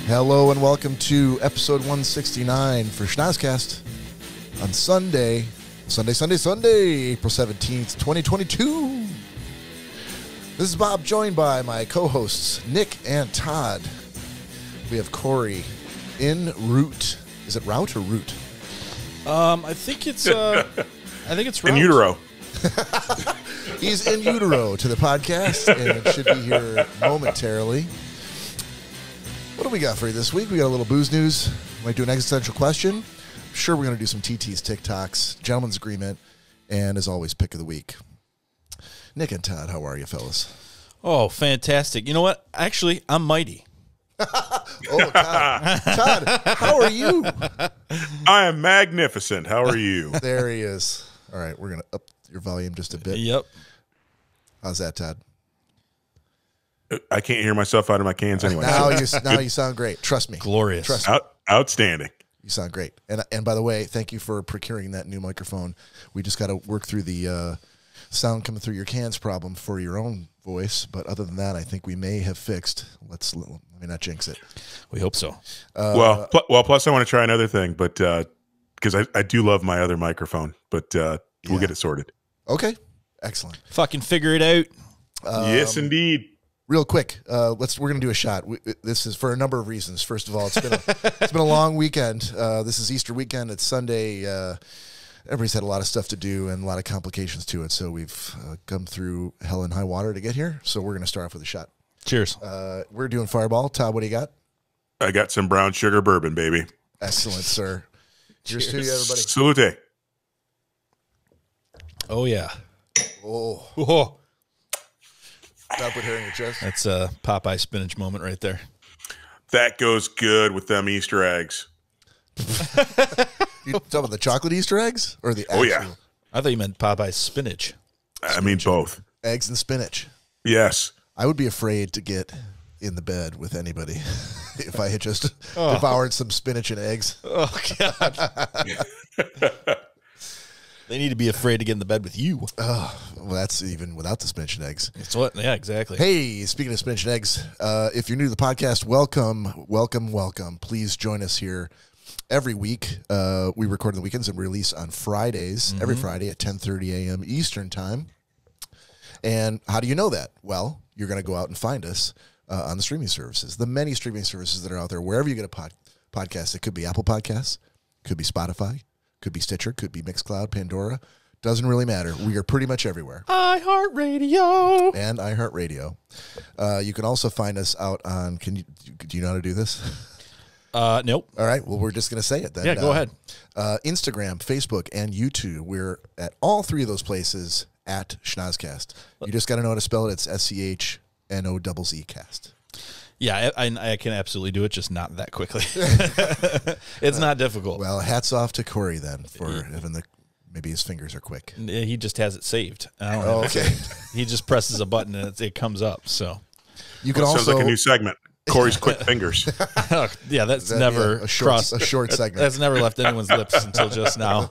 Hello and welcome to episode 169 for Schnozzcast on Sunday, April 17th, 2022. This is Bob, joined by my co-hosts, Nick and Todd. We have Cory en route. Is it route or route? I think it's route. In utero. He's in utero to the podcast and should be here momentarily. What do we got for you this week? We got a little booze news. Might do an existential question. I'm sure we're going to do some TTs, TikToks, gentleman's agreement, and as always, pick of the week. Nick and Todd, how are you, fellas? Oh, fantastic. You know what? Actually, I'm mighty. Oh, Todd. Todd, how are you? I am magnificent. How are you? There he is. All right, we're going to up your volume just a bit. Yep. How's that, Todd? I can't hear myself out of my cans anyway. Now you sound great. Trust me. Glorious. Trust me. Outstanding. You sound great. And by the way, thank you for procuring that new microphone. We just got to work through the sound coming through your cans problem for your own voice. But other than that, I think we may have fixed. Let me not jinx it. We hope so. Plus I want to try another thing, but because I do love my other microphone, but we'll get it sorted. Okay. Excellent. Fucking figure it out. Yes, indeed. Real quick, we're gonna do a shot. This is for a number of reasons. First of all, it's been a long weekend. This is Easter weekend. It's Sunday. Everybody's had a lot of stuff to do and a lot of complications to it. So we've come through hell and high water to get here. So we're gonna start off with a shot. Cheers. We're doing Fireball. Todd, what do you got? I got some brown sugar bourbon, baby. Excellent, sir. Cheers to you, everybody. Salute. Oh yeah. Oh. Whoa. Stop put hair in your chest. That's a Popeye spinach moment right there. That goes good with them Easter eggs. You talking about the chocolate Easter eggs or the actual? Oh, yeah. I thought you meant Popeye spinach. I mean both. Eggs and spinach. Yes. I would be afraid to get in the bed with anybody if I had just devoured some spinach and eggs. Oh, God. They need to be afraid to get in the bed with you. Oh, well, that's even without the spinach and eggs. That's what. Yeah, exactly. Hey, speaking of spinach and eggs, if you're new to the podcast, welcome. Please join us here every week. We record on the weekends and release on Fridays, every Friday at 10:30 a.m. Eastern time. And how do you know that? Well, you're going to go out and find us on the streaming services, the many streaming services that are out there, wherever you get a podcast. It could be Apple Podcasts, could be Spotify, could be Stitcher, could be Mixcloud, Pandora. Doesn't really matter. We are pretty much everywhere. iHeartRadio. And iHeartRadio. You can also find us out on, do you know how to do this? Nope. All right. Well, we're just going to say it then. Yeah, go ahead. Instagram, Facebook, and YouTube. We're at all three of those places at Schnozzcast. You just got to know how to spell it. It's SCHNOZZ cast. Yeah, I can absolutely do it, just not that quickly. It's not difficult. Well, hats off to Cory then for having maybe his fingers are quick. He just has it saved. I don't know. Okay. He just presses a button and it comes up. So you can also sounds like a new segment. Cory's quick fingers. Yeah, that's never a short segment. That's never left anyone's lips until just now.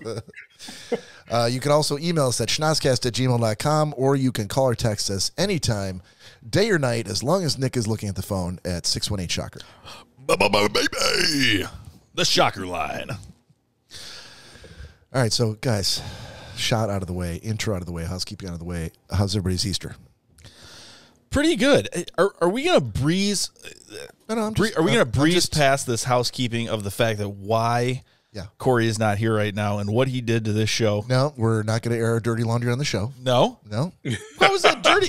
You can also email us at schnozzcast@gmail.com, or you can call or text us anytime, day or night, as long as Nick is looking at the phone at 618-SHOCKER. Baby! The Shocker line. All right, so guys, shot out of the way, intro out of the way, housekeeping out of the way. How's everybody's Easter? Pretty good. Are we gonna breeze? No, are we gonna breeze past this housekeeping of the fact that why Cory is not here right now and what he did to this show? No, we're not going to air our dirty laundry on the show. No. How was that dirty?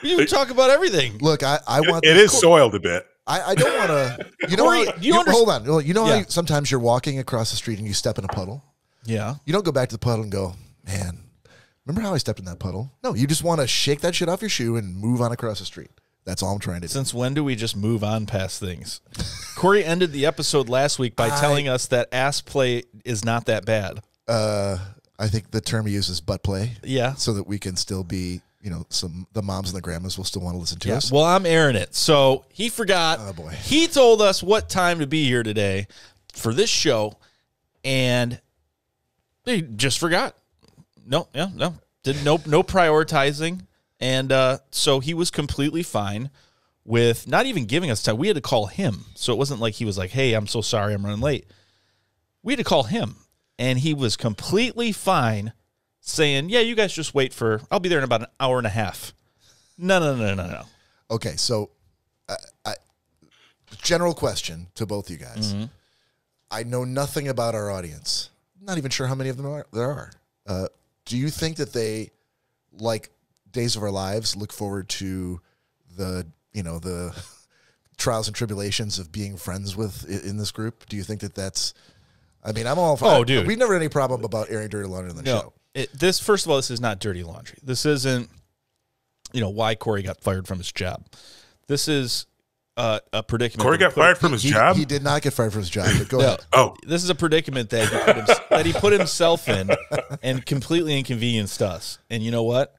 You talk about everything. Look, I want. It is soiled a bit. I don't want to. You know, Cory, hold on. You know how sometimes you're walking across the street and you step in a puddle. Yeah. You don't go back to the puddle and go, man, remember how I stepped in that puddle? No, you just want to shake that shit off your shoe and move on across the street. That's all I'm trying to do. Since when do we just move on past things? Cory ended the episode last week by telling us that ass play is not that bad. I think the term he uses butt play. Yeah. So that we can still be, the moms and the grandmas will still want to listen to us. Well, I'm airing it. So he forgot. Oh, boy. He told us what time to be here today for this show, and he just forgot. No. No prioritizing. And so he was completely fine with not even giving us time. We had to call him. So it wasn't like he was like, hey, I'm so sorry, I'm running late. We had to call him, and he was completely fine saying, yeah, you guys just wait I'll be there in about an hour and a half. No. Okay, so general question to both you guys. Mm-hmm. I know nothing about our audience. Not even sure how many of them there are. Do you think that they, like Days of Our Lives, look forward to the trials and tribulations of being friends with in this group? Do you think that that's... I mean, I'm all for... Oh, dude. We've never had any problem about airing dirty laundry on the show. First of all, this is not dirty laundry. This isn't, why Cory got fired from his job. This is a predicament. Cory got fired from his job? He did not get fired from his job, but go ahead. Oh. This is a predicament that he put himself in and completely inconvenienced us. And you know what?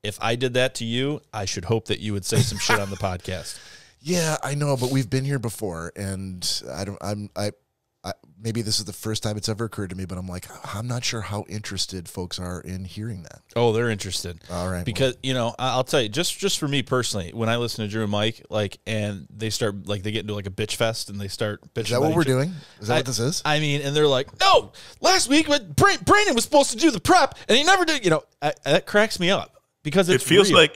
If I did that to you, I should hope that you would say some shit on the podcast. Yeah, I know, but we've been here before, and maybe this is the first time it's ever occurred to me, but I'm like, I'm not sure how interested folks are in hearing that. Oh, they're interested. All right. Because, I'll tell you, just for me personally, when I listen to Drew and Mike, and they start, they get into a bitch fest and they start bitching. Is that what we're doing? Is that what this is? I mean, and they're like, no, last week, but Brandon was supposed to do the prep and he never did, that cracks me up because it feels real.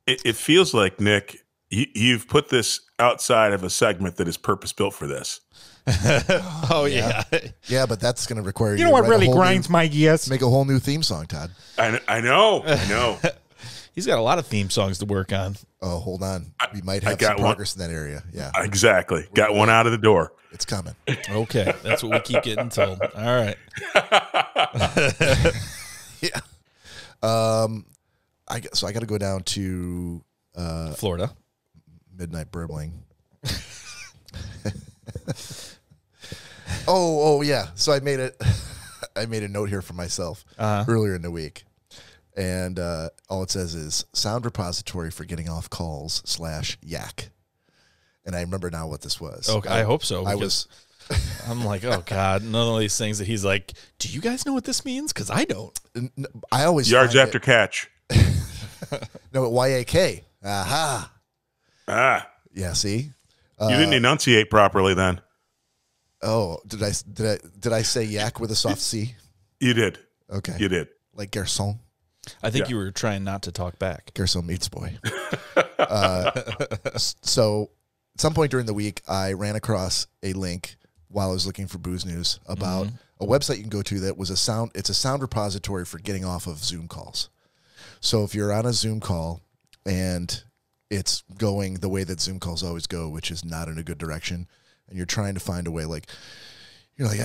It feels like, Nick, you've put this outside of a segment that is purpose built for this. Oh yeah, yeah, but that's going to require you know what really grinds my gears? Make a whole new theme song, Todd. I know. He's got a lot of theme songs to work on. Oh, hold on, we might have some progress in that area. Yeah, exactly. Got one out of the door. It's coming. Okay, that's what we keep getting told. All right. Yeah. I got to go down to Florida. Midnight Burbling. Oh yeah. So I made a note here for myself earlier in the week, and all it says is sound repository for getting off calls /yak, and I remember now what this was. Okay, I hope so. I'm like, oh God, none of these things that he's like, do you guys know what this means? Because I don't. I always yards after catch. No, YAK. Aha. Yeah. See. You didn't enunciate properly then. Oh, did I say yak with a soft C? You did. Okay. You did. Like garçon. I think you were trying not to talk back. Garçon meets boy. So at some point during the week, I ran across a link while I was looking for booze news about a website you can go to that was it's a sound repository for getting off of Zoom calls. So if you're on a Zoom call and it's going the way that Zoom calls always go, which is not in a good direction, and you're trying to find a way, you're like,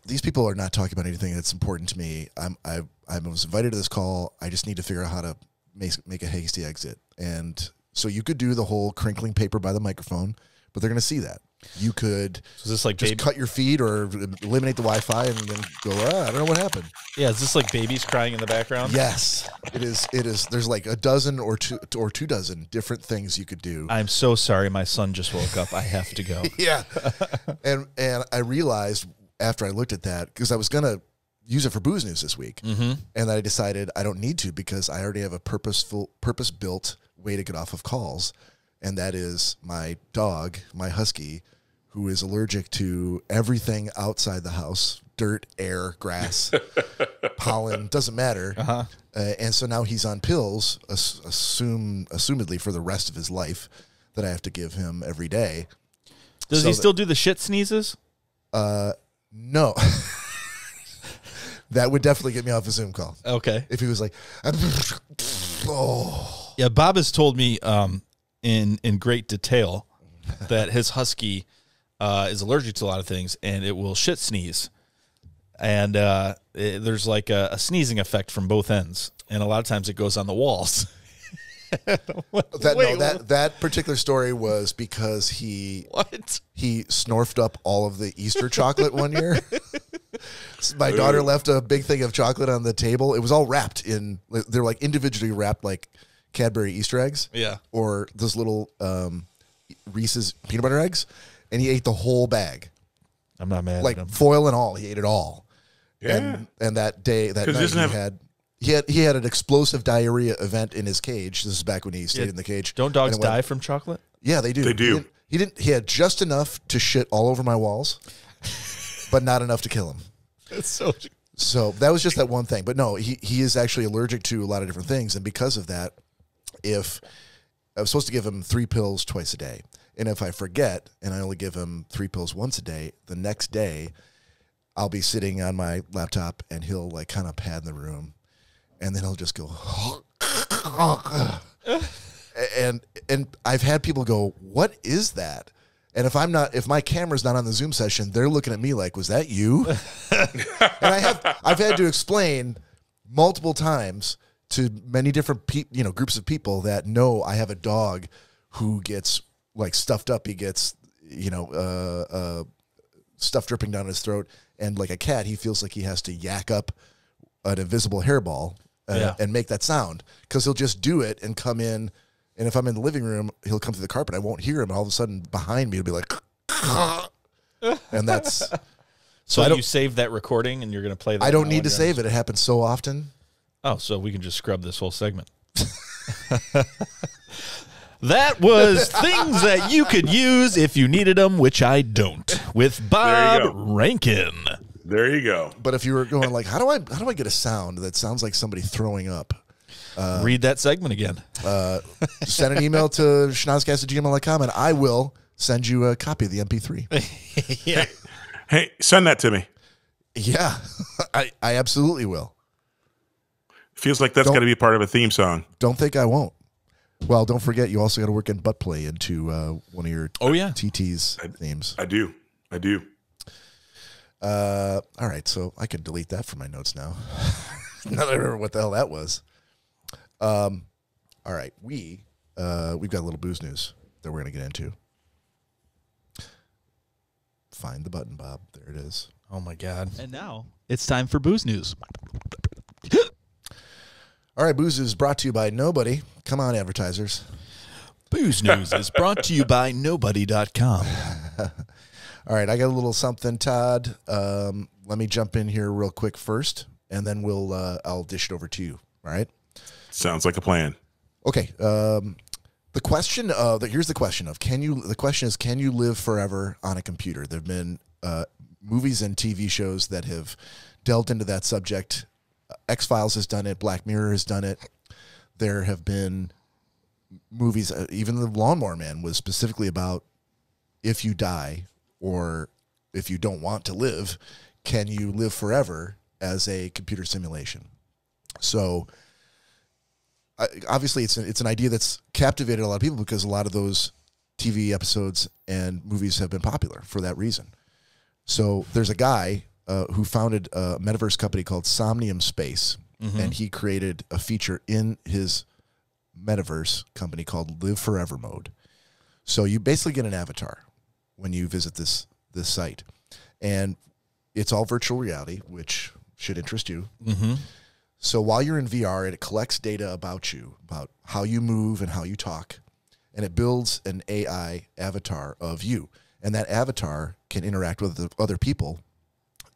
these people are not talking about anything that's important to me. I was invited to this call. I just need to figure out how to make a hasty exit. And so you could do the whole crinkling paper by the microphone, but they're going to see that. You could is this like just cut your feed or eliminate the Wi-Fi and then go, I don't know what happened. Yeah, is this like babies crying in the background? Yes, it is. It is. There's like a dozen or two dozen different things you could do. I'm so sorry. My son just woke up. I have to go. Yeah. And I realized after I looked at that, because I was going to use it for booze news this week, and I decided I don't need to because I already have a purpose-built way to get off of calls, and that is my dog, my husky, who is allergic to everything outside the house, dirt, air, grass, pollen, doesn't matter. And so now he's on pills, assumedly for the rest of his life, that I have to give him every day. Does he still do the shit sneezes? No. That would definitely get me off a Zoom call. Okay. If he was like, oh. Yeah, Bob has told me in great detail that his husky is allergic to a lot of things, and it will shit sneeze. And there's like a sneezing effect from both ends, and a lot of times it goes on the walls. That particular story was because he snorfed up all of the Easter chocolate one year. My daughter left a big thing of chocolate on the table. It was all wrapped in, they're like individually wrapped like Cadbury Easter eggs. Yeah. Or those little Reese's peanut butter eggs. And he ate the whole bag. I'm not mad like at him. Foil and all. He ate it all. Yeah. And that day, that night, he had an explosive diarrhea event in his cage. This is back when he stayed in the cage. Don't dogs die from chocolate? Yeah, they do. They do. He had just enough to shit all over my walls, but not enough to kill him. It's So that was just that one thing. But no, he is actually allergic to a lot of different things. And because of that, if I was supposed to give him 3 pills twice a day, and if I forget and I only give him 3 pills once a day, the next day I'll be sitting on my laptop and he'll like kind of pad in the room, and then he'll just go, and I've had people go, "What is that?" And if my camera's not on the Zoom session, they're looking at me like, "Was that you?" And I've had to explain multiple times to many different groups of people that know I have a dog who gets like stuffed up. He gets stuff dripping down his throat, and like a cat, he feels like he has to yak up an invisible hairball and make that sound, because he'll just do it and come in. And if I'm in the living room, he'll come through the carpet. I won't hear him. And all of a sudden, behind me, he'll be like, and that's. So you save that recording, and you're going to play that. I don't need to save it. It happens so often. Oh, so we can just scrub this whole segment. That was things that you could use if you needed them, which I don't. With Bob Rankin. There you go. But if you were going like, how do I get a sound that sounds like somebody throwing up? Read that segment again. Send an email to schnozzcast@gmail.com, and I will send you a copy of the MP3. Yeah. Hey, send that to me. Yeah, I absolutely will. Feels like that's got to be part of a theme song. Don't think I won't. Well, don't forget, you also got to work in butt play into one of your TT's themes. I do. All right, so I can delete that from my notes now. Now that I remember what the hell that was. All right, we've got a little booze news that we're going to get into. Find the button, Bob. There it is. Oh, my God. And now it's time for booze news. All right, booze is brought to you by nobody. Come on, advertisers. Booze News is brought to you by nobody.com. All right, I got a little something, Todd. Let me jump in here real quick first, and then I'll dish it over to you. All right? Sounds like a plan. Okay. The question here's the question of can you live forever on a computer? There've been movies and TV shows that have delved into that subject. X-Files has done it. Black Mirror has done it. There have been movies, even The Lawnmower Man was specifically about if you die or if you don't want to live, can you live forever as a computer simulation? So obviously it's an idea that's captivated a lot of people because a lot of those TV episodes and movies have been popular for that reason. So there's a guy who founded a metaverse company called Somnium Space, and he created a feature in his metaverse company called Live Forever Mode. So you basically get an avatar when you visit this site, and it's all virtual reality, which should interest you. So while you're in VR, it collects data about you, about how you move and how you talk, and it builds an AI avatar of you, and that avatar can interact with other people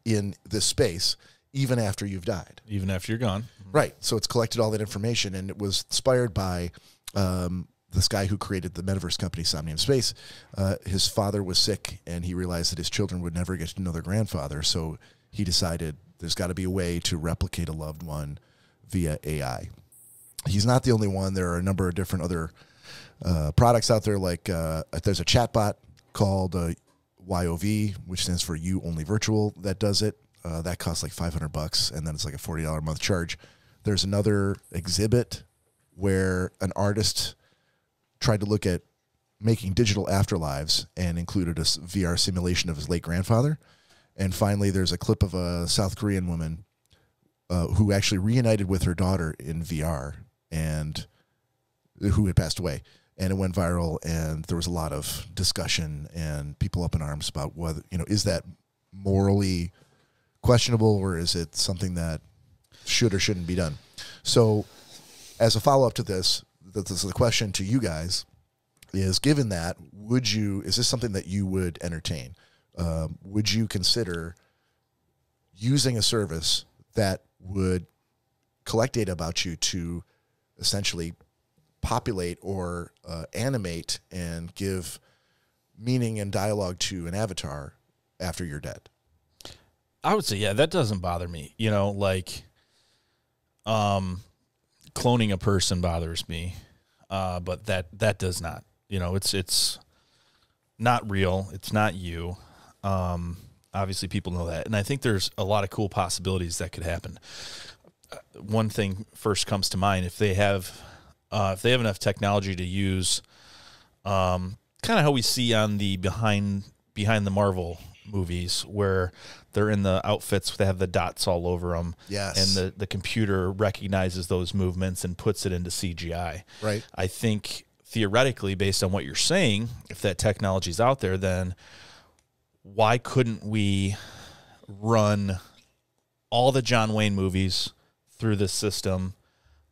in this space even after you've died. Even after you're gone. Right. So it's collected all that information, and it was inspired by this guy who created the metaverse company, Somnium Space. His father was sick, and he realized that his children would never get to know their grandfather, so he decided there's got to be a way to replicate a loved one via AI. He's not the only one. There are a number of different other products out there, like there's a chatbot called YOV, which stands for You Only Virtual, that does it. That costs like $500, and then it's like a $40 a month charge. There's another exhibit where an artist tried to look at making digital afterlives and included a VR simulation of his late grandfather. And finally, there's a clip of a South Korean woman who actually reunited with her daughter in VR, and who had passed away. And it went viral, and there was a lot of discussion and people up in arms about whether, is that morally questionable, or is it something that should or shouldn't be done? So as a follow-up to this is the question to you guys is, given that, is this something that you would entertain? Would you consider using a service that would collect data about you to essentially populate or animate and give meaning and dialogue to an avatar after you're dead. I would say, yeah, that doesn't bother me. You know, like cloning a person bothers me, but that does not. You know, it's not real. It's not you. Obviously, people know that, and I think there's a lot of cool possibilities that could happen. One thing first comes to mind: if they have enough technology to use, kind of how we see on the behind the Marvel movies, where they're in the outfits that have the dots all over them, yes, and the computer recognizes those movements and puts it into CGI. Right. I think theoretically, based on what you're saying, if that technology is out there, then why couldn't we run all the John Wayne movies through this system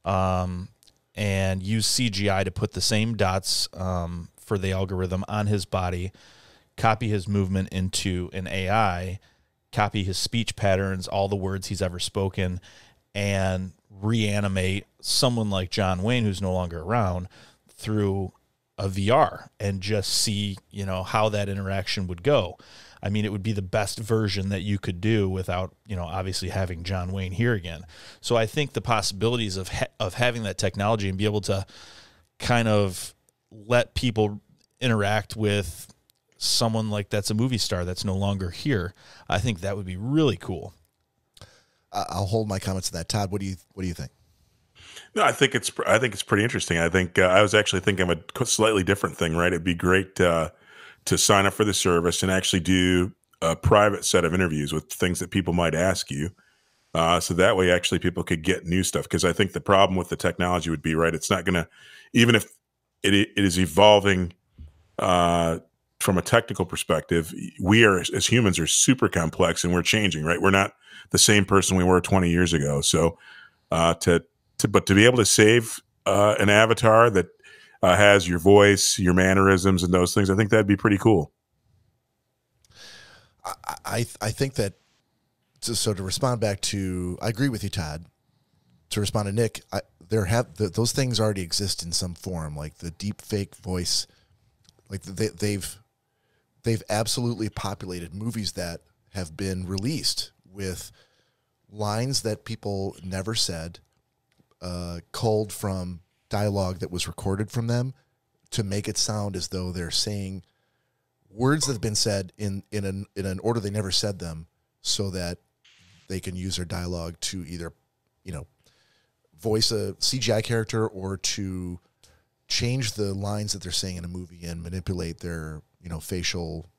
and use CGI to put the same dots for the algorithm on his body, copy his movement into an AI, copy his speech patterns, all the words he's ever spoken, and reanimate someone like John Wayne, who's no longer around, through a VR and just see, you know, how that interaction would go. I mean, it would be the best version that you could do without, you know, obviously having John Wayne here again. So I think the possibilities of having that technology and be able to kind of let people interact with someone like that's a movie star that's no longer here, I think that would be really cool. I'll hold my comments on that. Todd, what do you think? No, I think it's pretty interesting. I think I was actually thinking of a slightly different thing. Right, it'd be great to sign up for the service and actually do a private set of interviews with things that people might ask you, so that way actually people could get new stuff. Because I think the problem with the technology would be, right, it's not going to, even if it is evolving from a technical perspective, we are as humans are super complex and we're changing. Right, we're not the same person we were 20 years ago. So but to be able to save an avatar that has your voice, your mannerisms, and those things, I think that'd be pretty cool. I think that, so to respond back to, I agree with you, Todd. To respond to Nick, those things already exist in some form, like the deep fake voice. Like they've absolutely populated movies that have been released with lines that people never said, culled from dialogue that was recorded from them to make it sound as though they're saying words that have been said in an order they never said them, so that they can use their dialogue to either, you know, voice a CGI character or to change the lines that they're saying in a movie and manipulate their, you know, facial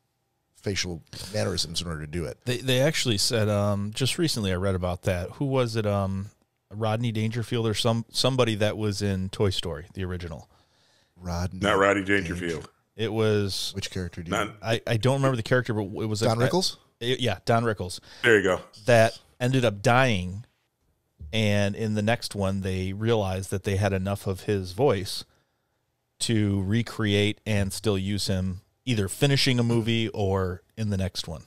mannerisms in order to do it. They actually said, just recently I read about that. Who was it? Rodney Dangerfield or somebody that was in Toy Story, the original. Not Rodney Dangerfield. It was, which character do you? I don't remember the character, but it was Don Rickles. Yeah, Don Rickles. There you go. That ended up dying, and in the next one, they realized that they had enough of his voice to recreate and still use him, either finishing a movie or in the next one.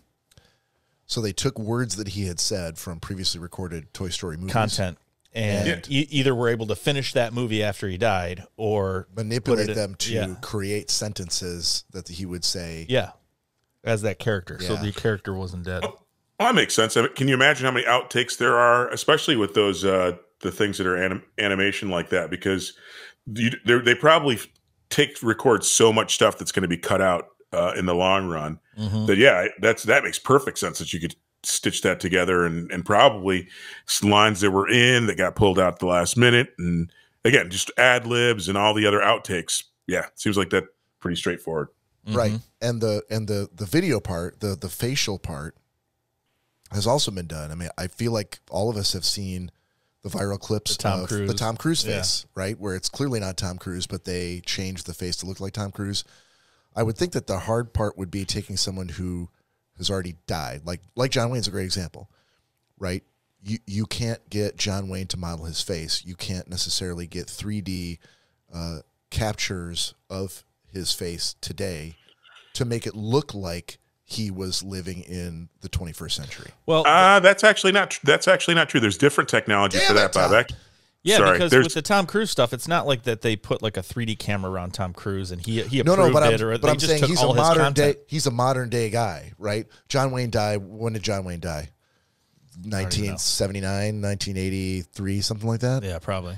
So they took words that he had said from previously recorded Toy Story movies. Content. And either were able to finish that movie after he died or manipulate them to create sentences that he would say. Yeah, as that character. Yeah. So the character wasn't dead. Well, that makes sense. I mean, can you imagine how many outtakes there are, especially with those the things that are animation like that? Because they probably record so much stuff that's going to be cut out in the long run. Mm-hmm. That makes perfect sense that you could stitch that together and probably lines that were in that got pulled out at the last minute, and again just ad libs and all the other outtakes. Yeah, seems like that pretty straightforward. Right. And the video part, the facial part has also been done. I mean, I feel like all of us have seen the viral clips of the Tom Cruise face, right? Where it's clearly not Tom Cruise, but they changed the face to look like Tom Cruise. I would think that the hard part would be taking someone who has already died. Like John Wayne's a great example, right? You can't get John Wayne to model his face. You can't necessarily get 3D captures of his face today to make it look like he was living in the 21st century. Well, that's actually not true. There's different technology for that, Bob. Yeah, Sorry, because there's- with the Tom Cruise stuff, it's not like that they put like a 3D camera around Tom Cruise and he approved but it, or but they I'm just saying took he's all a his modern content. day. He's a modern day guy, right? John Wayne died. When did John Wayne die? 1979, 1983, something like that. Yeah, probably.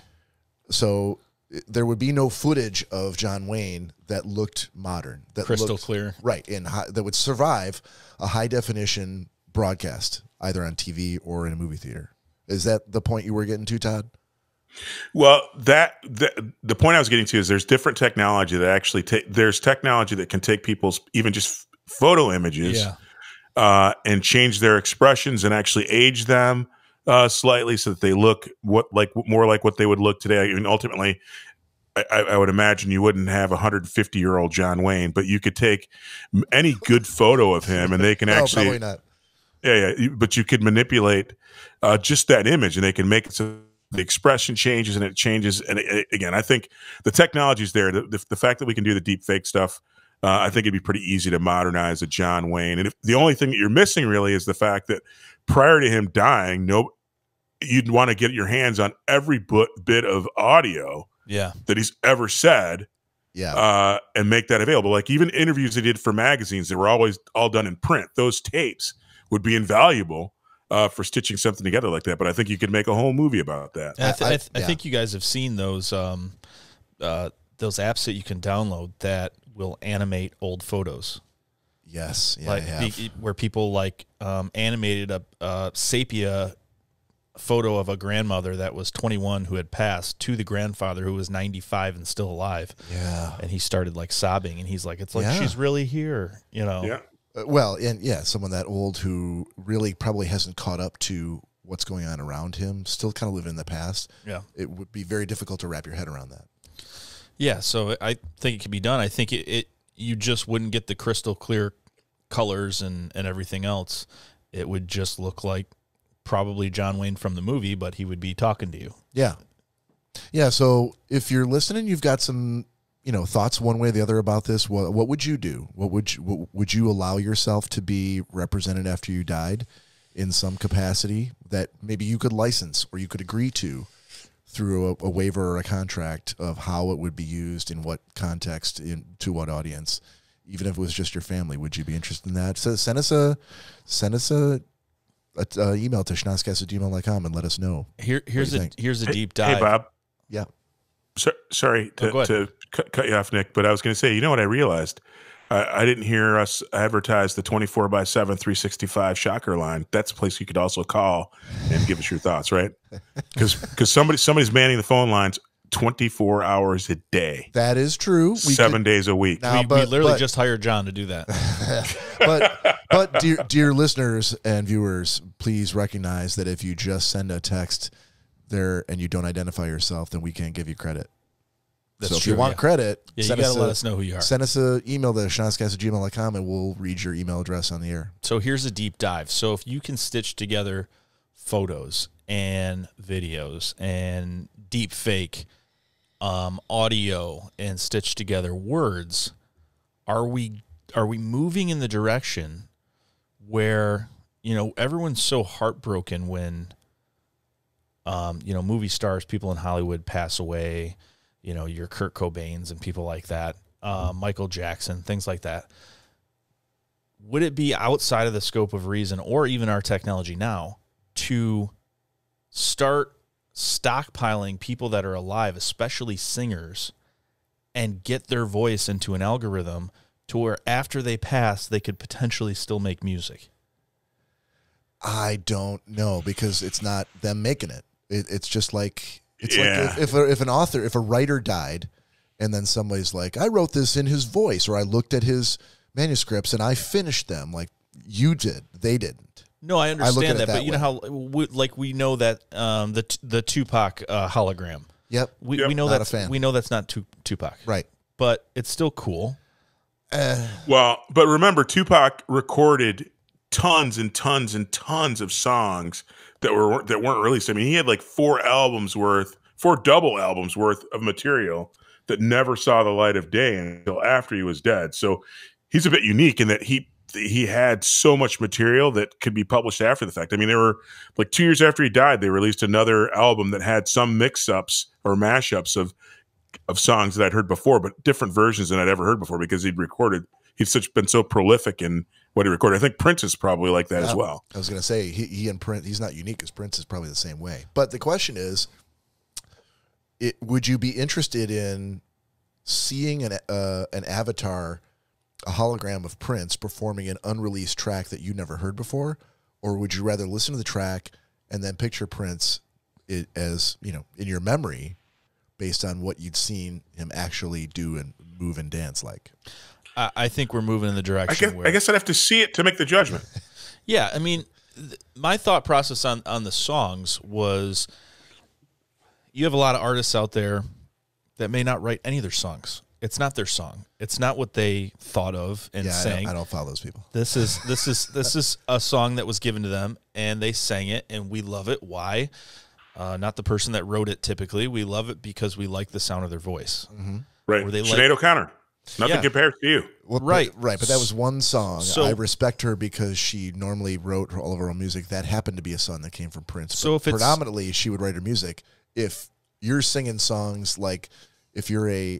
So there would be no footage of John Wayne that looked modern, that Crystal looked, clear. right? And that would survive a high definition broadcast, either on TV or in a movie theater. Is that the point you were getting to, Todd? Well, the point I was getting to is there's different technology that actually there's technology that can take people's even just photo images and change their expressions and actually age them slightly so that they look more like what they would look today. I mean, ultimately, I would imagine you wouldn't have 150-year-old John Wayne, but you could take any good photo of him and they can actually probably not. Yeah, but you could manipulate just that image, and they can make it so the expression changes and it changes. And again, I think the technology's there. The fact that we can do the deep fake stuff, I think it'd be pretty easy to modernize a John Wayne. And the only thing that you're missing really is the fact that prior to him dying, you'd want to get your hands on every bit of audio that he's ever said. And make that available. Like even interviews he did for magazines, they were always all done in print. Those tapes would be invaluable for stitching something together like that. But I think you could make a whole movie about that. I think you guys have seen those apps that you can download that will animate old photos. Yes, yeah, like where people like animated a sepia photo of a grandmother that was 21 who had passed to the grandfather who was 95 and still alive. Yeah, and he started like sobbing, and he's like, "It's like she's really here," you know. Yeah. Well, and someone that old who really probably hasn't caught up to what's going on around him, still kind of living in the past. Yeah, it would be very difficult to wrap your head around that. Yeah, so I think it can be done. I think you just wouldn't get the crystal clear colors and everything else. It would just look like probably John Wayne from the movie, but he would be talking to you. Yeah. Yeah, so if you're listening, you've got some, thoughts one way or the other about this. What would you do? What would you allow yourself to be represented after you died in some capacity that maybe you could license or you could agree to through a waiver or a contract of how it would be used, in what context, to what audience? Even if it was just your family, would you be interested in that? So send us a email to schnozzcast@gmail.com and let us know. Here's a deep dive. Hey, Bob. Yeah. Sorry to cut you off, Nick, but I was going to say, you know what I realized? I didn't hear us advertise the 24/7, 365 shocker line. That's a place you could also call and give us your thoughts, right? Because somebody's manning the phone lines 24 hours a day. That is true. 7 days a week. Now, we literally just hired John to do that. but dear listeners and viewers, please recognize that if you just send a text there and you don't identify yourself, then we can't give you credit. That's so if true, you want credit, you got to let us know who you are. Send us an email to schnozzcast@gmail.com and we'll read your email address on the air. So here's a deep dive. So if you can stitch together photos and videos and deep fake audio and stitch together words, are we moving in the direction where, everyone's so heartbroken when movie stars, people in Hollywood pass away, your Kurt Cobains and people like that, Michael Jackson, things like that. Would it be outside of the scope of reason or even our technology now to start stockpiling people that are alive, especially singers, and get their voice into an algorithm to where after they pass, they could potentially still make music? I don't know, because it's not them making it. It's just like, like if a writer died and then somebody's like, I wrote this in his voice, or I looked at his manuscripts and I finished them. Like, you did, they didn't. No, I understand that, but you know how, we know that the Tupac hologram. Yep. We know not that's a fan. We know that's not Tupac, right? But it's still cool. Well, but remember, Tupac recorded tons and tons and tons of songs that weren't released. I mean, he had like four double albums worth of material that never saw the light of day until after he was dead. So he's a bit unique in that he he had so much material that could be published after the fact. I mean, there were like 2 years after he died, they released another album that had some mix-ups or mashups of songs that I'd heard before, but different versions than I'd ever heard before because he's been so prolific in what he recorded. I think Prince is probably like that as well. I was going to say he and Prince, he's not unique because Prince is probably the same way. But the question is, would you be interested in seeing an avatar, a hologram of Prince performing an unreleased track that you never heard before, or would you rather listen to the track and then picture Prince as, you know, in your memory based on what you'd seen him actually do and move and dance like? I think we're moving in the direction I guess I'd have to see it to make the judgment. Yeah, I mean, my thought process on the songs was you have a lot of artists out there that may not write any of their songs. It's not their song. It's not what they thought of and sang. I don't follow those people. This is a song that was given to them, and they sang it, and we love it. Why? Not the person that wrote it typically. We love it because we like the sound of their voice. Mm-hmm. Right. Sinead O'Connor. Nothing compares to you. Well, right. But that was one song. So, I respect her because she normally wrote all of her own music. That happened to be a song that came from Prince. So if predominantly she would write her music. If you're singing songs like if you're a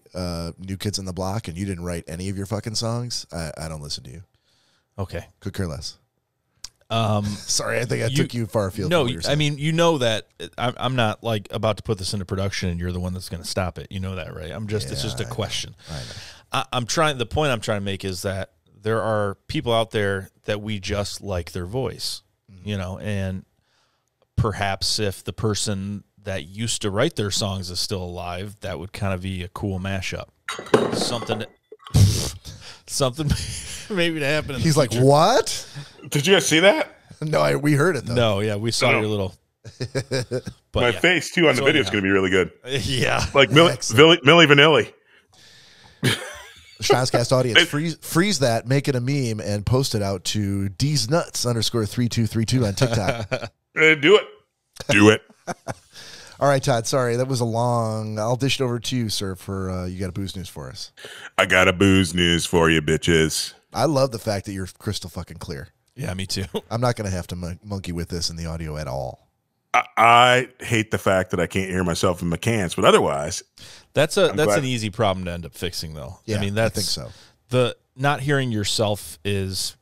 New Kids on the Block and you didn't write any of your fucking songs, I don't listen to you. Okay. Could care less. Sorry, I think I took you far afield. No, I mean, you know that I'm not like about to put this into production and you're the one that's going to stop it. You know that, right? It's just a question. I know. The point I'm trying to make is that there are people out there that we just like their voice, you know, and perhaps if the person that used to write their songs is still alive, that would kind of be a cool mashup. Something maybe to happen. He's like, what? Did you guys see that? No, we heard it though. No, yeah, we saw your little. But my face too on the video is going to be really good. Yeah, like Milli Vanilli. Schnozzcast audience, freeze that, make it a meme, and post it out to dsnuts_3232 on TikTok. Do it. All right, Todd. Sorry, that was a long. I'll dish it over to you, sir. For you got a booze news for us. I got a booze news for you, bitches. I love the fact that you're crystal fucking clear. Yeah, me too. I'm not going to have to monkey with this in the audio at all. I hate the fact that I can't hear myself in my cans, but otherwise, that's an easy problem to end up fixing, though. Yeah, I mean, I think so. The not hearing yourself is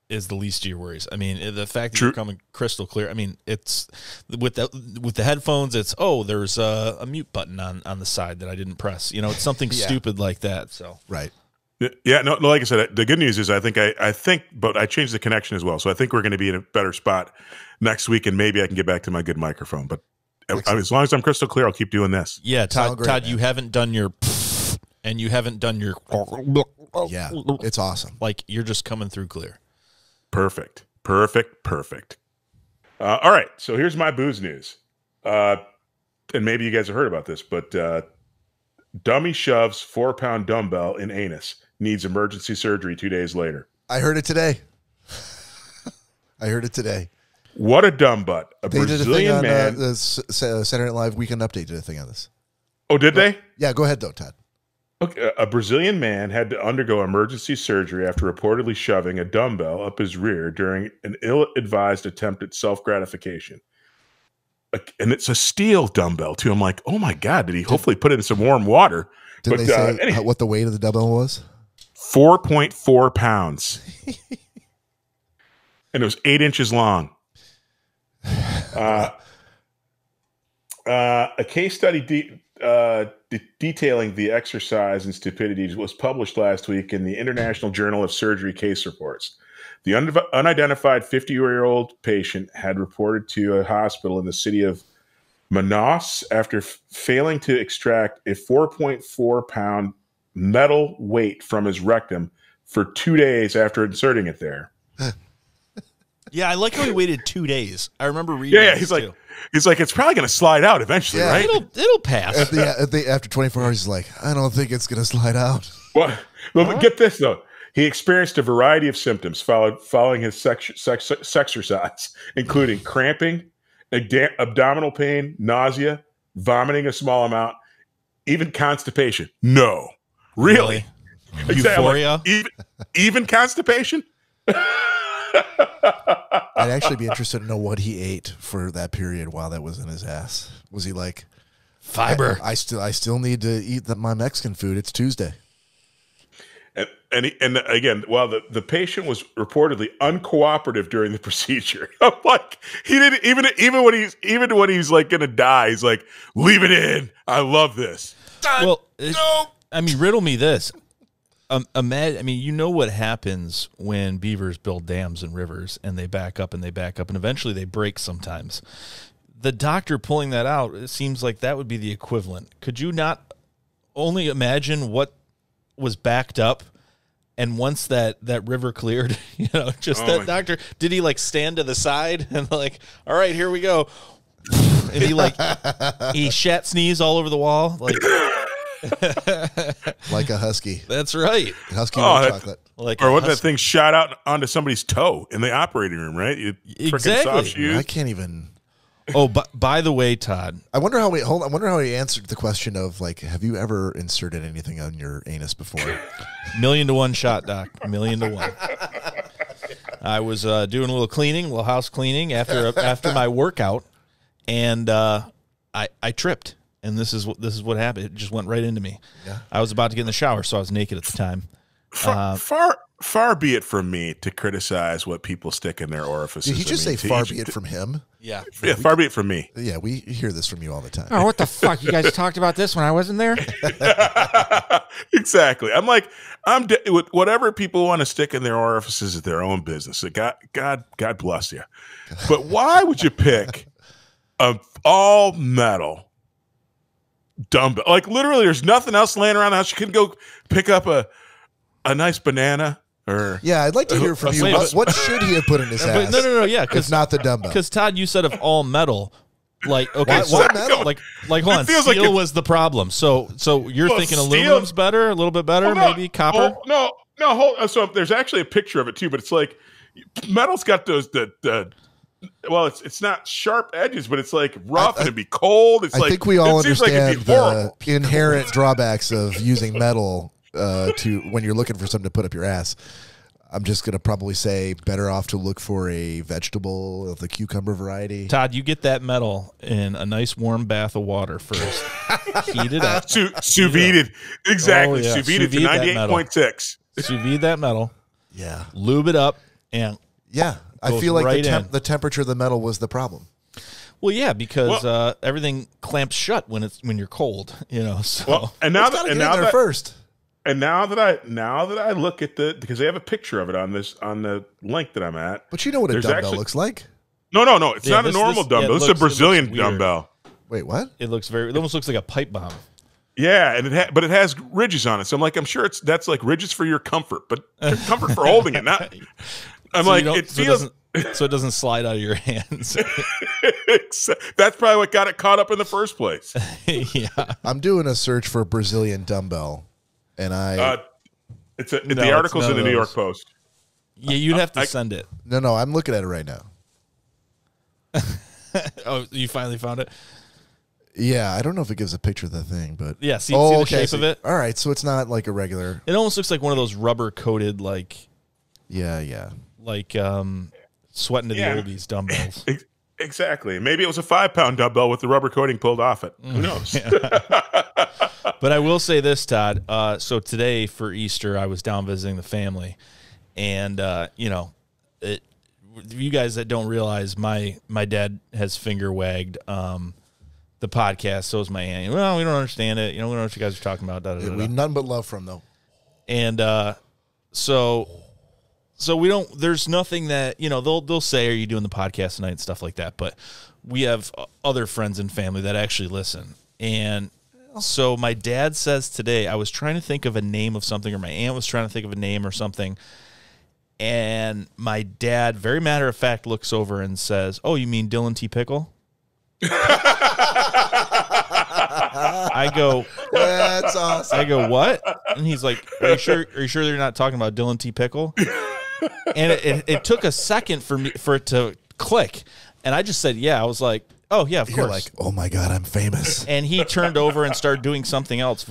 the least of your worries. I mean, the fact that you're coming crystal clear. I mean, it's with the headphones. It's there's a mute button on the side that I didn't press. You know, it's something stupid like that. So right. Yeah, no. Like I said, the good news is I think, but I changed the connection as well. So I think we're going to be in a better spot next week, and maybe I can get back to my good microphone. But as long as I'm crystal clear, I'll keep doing this. Yeah, Todd, you haven't done your and you haven't done your yeah. It's awesome. Like you're just coming through clear. Perfect. All right, so here's my booze news, and maybe you guys have heard about this, but dummy shoves 4-pound dumbbell in anus, needs emergency surgery 2 days later. I heard it today. What a dumb butt! They Brazilian did a thing on, man. the Saturday Night Live Weekend Update did a thing on this. Oh, did they? Yeah, go ahead though, Todd. Okay, a Brazilian man had to undergo emergency surgery after reportedly shoving a dumbbell up his rear during an ill-advised attempt at self-gratification. And it's a steel dumbbell, too. I'm like, oh, my God, did he hopefully put it in some warm water? Did they say what the weight of the dumbbell was? 4.4 pounds. And it was 8 inches long. A case study detailing the exercise and stupidity was published last week in the International Journal of Surgery Case Reports. The unidentified 50-year-old patient had reported to a hospital in the city of Manaus after failing to extract a 4.4-pound metal weight from his rectum for 2 days after inserting it there. Yeah, I like how he waited 2 days. I remember reading. Yeah, he's like, it's probably going to slide out eventually, right? It'll pass. After 24 hours, he's like, I don't think it's going to slide out. Well, get this though. He experienced a variety of symptoms following his sexercise, including cramping, abdominal pain, nausea, vomiting a small amount, even constipation. No, really? Euphoria? Like, even constipation? I'd actually be interested to know what he ate for that period while that was in his ass. Was he like fiber? I still need to eat my Mexican food. It's Tuesday. And again, while the patient was reportedly uncooperative during the procedure, I'm like, he didn't even when he's like gonna die, he's like, leave it in. I love this. Well, I mean, riddle me this. You know what happens when beavers build dams and rivers and they back up and eventually they break sometimes. The doctor pulling that out, it seems like that would be the equivalent. Could you not only imagine what was backed up? And once that river cleared, that doctor, did he like stand to the side and like, all right, here we go. And he shat sneeze all over the wall. Like a husky. That's right. Husky milk chocolate. Or what that thing shot out onto somebody's toe in the operating room, right? Exactly. Soft shoes. I can't even. Oh, by the way, Todd. I wonder how he answered the question of like, have you ever inserted anything on your anus before? 1,000,000 to 1 shot, Doc. 1,000,000 to 1. I was doing a little cleaning, a little house cleaning after my workout, and I tripped. And this is what happened. It just went right into me. Yeah. I was about to get in the shower, so I was naked at the time. Far be it from me to criticize what people stick in their orifices. Did he just say far be it from him? Yeah. Far be it from me. Yeah, we hear this from you all the time. Oh, what the fuck? You guys talked about this when I wasn't there? Exactly. I'm like, whatever people want to stick in their orifices is their own business. So God bless you. But why would you pick an all metal dumbbell? Like literally, there's nothing else laying around the house. You couldn't go pick up a nice banana. Yeah, I'd like to hear from you. What should he have put in his ass? No. Yeah, it's not the dumbbell. Because Todd, you said of all metal, like okay, why metal? Like hold on, steel was the problem. So you're thinking aluminum's better, a little bit better, maybe copper. No. So there's actually a picture of it too, but it's like metal's got those well, it's not sharp edges, but it's like rough and it'd be cold. It's I think we all understand the inherent drawbacks of using metal. When you're looking for something to put up your ass. I'm just going to probably say better off to look for a vegetable of the cucumber variety. Todd, you get that metal in a nice warm bath of water first. Heat it up. Sous vide. Exactly. Oh, yeah. Sous vide to 98.6. Sous vide that metal. Yeah. Lube it up. And yeah. I feel like right the temperature of the metal was the problem. Well, yeah, because everything clamps shut when you're cold, So well, and now that first. And now that I look at because they have a picture of it on the link that I'm at. But you know what a dumbbell looks like? No. It's not a normal dumbbell. This is a Brazilian dumbbell. Wait, what? It almost looks like a pipe bomb. Yeah, and but it has ridges on it. So I'm like, I'm sure that's like ridges for your comfort, but comfort for holding it. Not. It feels. So it doesn't slide out of your hands. That's probably what got it caught up in the first place. Yeah. I'm doing a search for Brazilian dumbbell. And the article's in the New York Post. Yeah, you'd have to send it. No, I'm looking at it right now. Oh, you finally found it? Yeah, I don't know if it gives a picture of the thing, but yeah, see the shape of it. All right, so it's not like a regular. It almost looks like one of those rubber coated, like sweating to the oldies dumbbells. Exactly. Maybe it was a 5-pound dumbbell with the rubber coating pulled off it. Who knows? But I will say this, Todd. So today for Easter, I was down visiting the family, and you guys that don't realize, my dad has finger wagged the podcast. So is my aunt. Well, we don't understand it. We don't know what you guys are talking about. We none but love from though. And so we don't. There's nothing that they'll say, "Are you doing the podcast tonight?" and stuff like that. But we have other friends and family that actually listen, and. So my dad says today, I was trying to think of a name of something, or my aunt was trying to think of a name or something, and my dad, very matter of fact, looks over and says, "Oh, you mean Dylan T. Pickle?" I go, "That's awesome." I go, "What?" And he's like, "Are you sure they're not talking about Dylan T. Pickle?" And it took a second for it to click, and I just said, "Yeah." I was like, "Oh, yeah, of course." You're like, "Oh, my God, I'm famous." And he turned over and started doing something else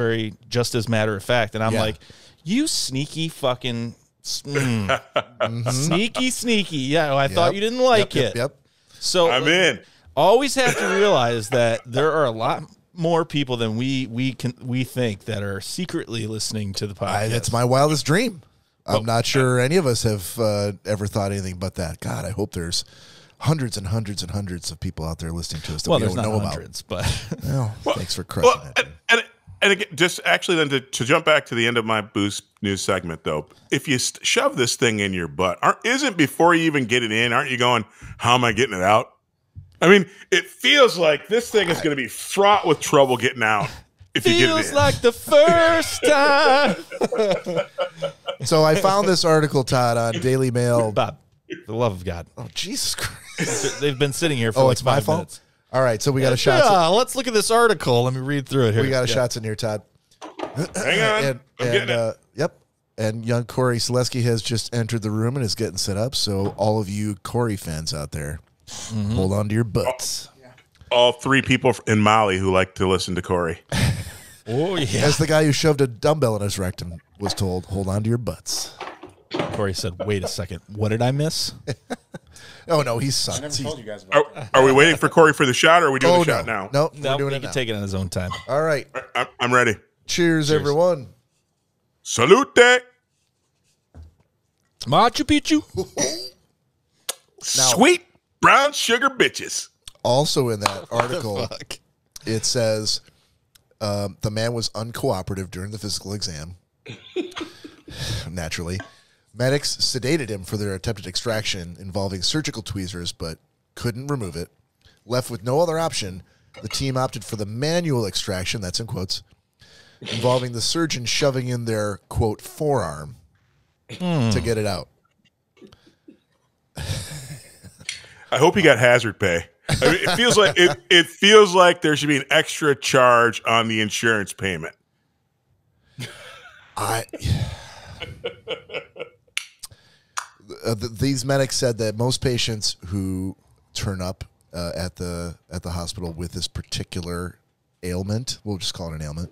just as matter of fact. And I'm like, you sneaky fucking Sneaky, sneaky. Yeah, well, I thought you didn't like it. Yep. So I'm in. always have to realize that there are a lot more people than we think that are secretly listening to the podcast. That's my wildest dream. I'm not sure any of us have ever thought anything but that. God, I hope there's hundreds and hundreds and hundreds of people out there listening to us that we don't know hundreds, about. But well, thanks for crushing it. And again, just actually then to jump back to the end of my Boost News segment, though, if you shove this thing in your butt, isn't before you even get it in, aren't you going, how am I getting it out? I mean, it feels like this thing is going to be fraught with trouble getting out if you get it in. Feels like the first time. So I found this article, Todd, on Daily Mail. Bob, for the love of God. Oh, Jesus Christ. They've been sitting here for like it's my 5 fault? minutes. All right, so we got a shot. Yeah, let's look at this article. Let me read through it here. We got a shots in here, Todd. Hang on. I'm getting it. Yep. And young Cory Selesky has just entered the room and is getting set up. So all of you Cory fans out there, hold on to your butts. All 3 people in Mali who like to listen to Cory. Oh, yeah. As the guy who shoved a dumbbell in his rectum was told, hold on to your butts. Cory said, wait a second. What did I miss? Oh, no, he's sucked. I never told you guys about that. Are we waiting for Cory for the shot, or are we doing the shot now? No, No, we're doing he it can now. take it on his own time. All right. I'm ready. Cheers, everyone. Salute. Machu Picchu. Sweet brown sugar bitches. Also in that article, Fuck. it says the man was uncooperative during the physical exam. Naturally. Medics sedated him for their attempted extraction involving surgical tweezers, but couldn't remove it. Left with no other option, the team opted for the manual extraction, that's in quotes, involving the surgeon shoving in their, quote, forearm to get it out. I hope he got hazard pay. I mean, it feels like there should be an extra charge on the insurance payment. These medics said that most patients who turn up at the hospital with this particular ailment, we'll just call it an ailment,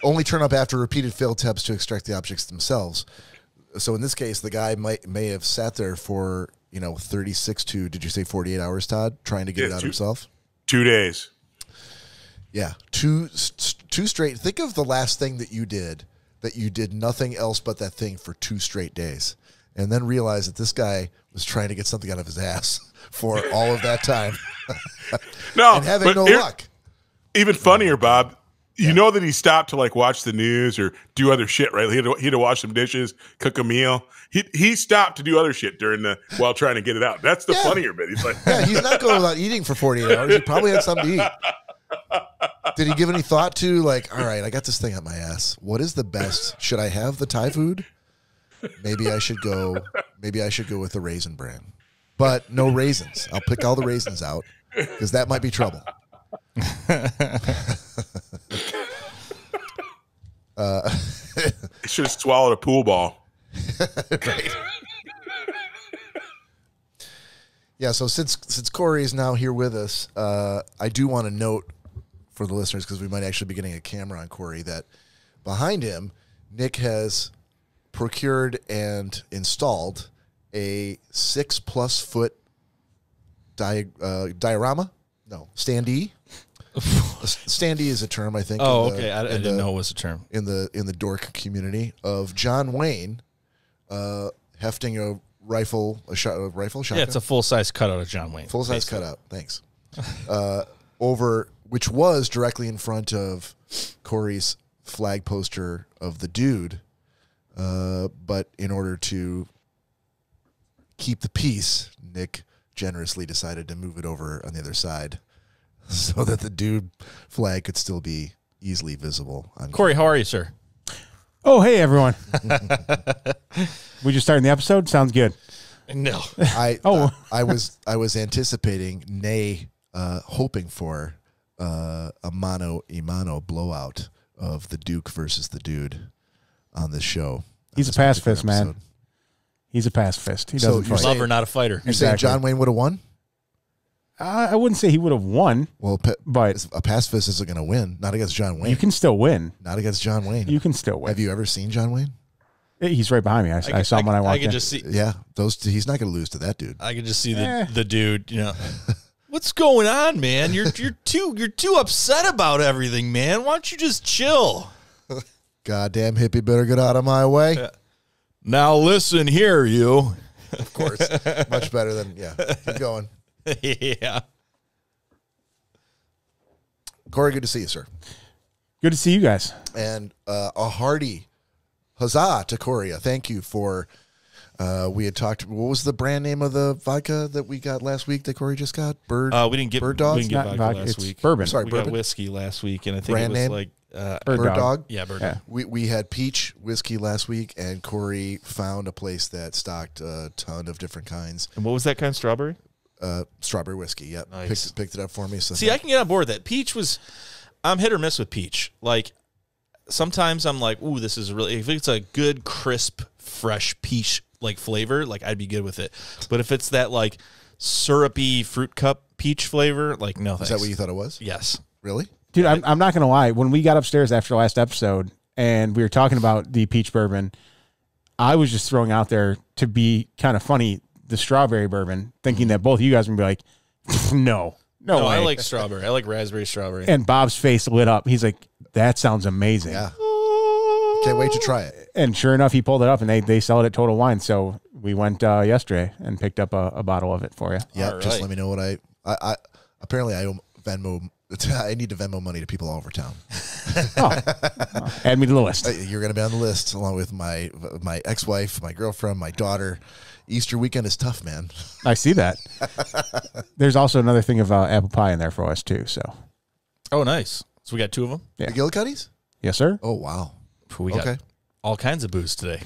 only turn up after repeated failed attempts to extract the objects themselves. So in this case, the guy may have sat there for 36 to, did you say 48 hours, Todd, trying to get it out himself? 2 days. Yeah, two straight. Think of the last thing that you did nothing else but that thing for 2 straight days, and then realize that this guy was trying to get something out of his ass for all of that time. No, and having no luck. Even funnier, Bob. You know that he stopped to watch the news or do other shit, right? He had to wash some dishes, cook a meal. He stopped to do other shit while trying to get it out. That's the funnier bit. He's like, yeah, he's not going without eating for 48 hours. He probably had something to eat. Did he give any thought to all right, I got this thing up my ass. What is the best? Should I have the Thai food? Maybe I should go with the raisin bran. But no raisins. I'll pick all the raisins out because that might be trouble. should have swallowed a pool ball. Right. Yeah, so since Cory is now here with us, I do want to note for the listeners, because we might actually be getting a camera on Cory, that behind him, Nick has procured and installed a 6+ foot diorama. No, standee. Standee is a term, I think. Oh, okay. I didn't know it was a term in the dork community of John Wayne hefting a shotgun. Yeah, it's a full size cutout of John Wayne. Full size cutout. Thanks. Over which was directly in front of Cory's flag poster of the dude, but in order to keep the peace, Nick generously decided to move it over on the other side, so that the dude flag could still be easily visible. Cory, how are you, sir? Oh, hey, everyone. We just starting the episode? Sounds good. No. I was anticipating, nay, hoping for a mano a mano blowout of the Duke versus the dude on this show. He's a pacifist, man. He's a pacifist. He doesn't fight. Lover, not a fighter. You're saying John Wayne would have won? I wouldn't say he would have won. Well, but a pacifist isn't going to win. Not against John Wayne. You can still win. Not against John Wayne. You can still win. Have you ever seen John Wayne? He's right behind me. I saw him when I walked I could in. just see. Yeah, he's not going to lose to that dude. I could just see the dude. You know, what's going on, man? You're too upset about everything, man. Why don't you just chill? Goddamn hippie better get out of my way. Yeah. Now listen here, you. Of course. Much better than, keep going. Yeah. Cory, good to see you, sir. Good to see you guys. And a hearty huzzah to Cory. Thank you for, we had talked, what was the brand name of the vodka that we got last week that Cory just got? We didn't get Bird Dog? We didn't get vodka last it's week. bourbon. Sorry, We bourbon. got whiskey last week, and I think Brand it was name? like Bird Dog? Yeah, Bird Yeah. Dog. We had peach whiskey last week, and Cory found a place that stocked a ton of different kinds. And what was that kind? Strawberry? Strawberry whiskey, yep. Nice. Picked it up for me. So See, I can get on board with that. Peach was, I'm hit or miss with peach. Like, sometimes I'm like, ooh, this is really, if it's a good, crisp, fresh peach, like, flavor, like, I'd be good with it. But if it's that, like, syrupy fruit cup peach flavor, like, no thanks. Is that what you thought it was? Yes. Really? Dude, I'm not going to lie. When we got upstairs after the last episode and we were talking about the peach bourbon, I was just throwing out there to be kind of funny the strawberry bourbon, thinking that both of you guys would be like, no No, way. I like strawberry. I like raspberry strawberry. And Bob's face lit up. He's like, that sounds amazing. Yeah. Can't wait to try it. And sure enough, he pulled it up, and they sell it at Total Wine. So we went yesterday and picked up a bottle of it for you. Yeah, All just right. let me know what I apparently I owe Venmo. I need to Venmo money to people all over town. Add me to the list. You're going to be on the list along with my ex-wife, my girlfriend, my daughter. Easter weekend is tough, man. I see that. There's also another thing of apple pie in there for us, too. So, Oh, nice. So we got two of them. Yeah. McGillicuddy's? yes, sir. Oh, wow. We got Okay. all kinds of booze today.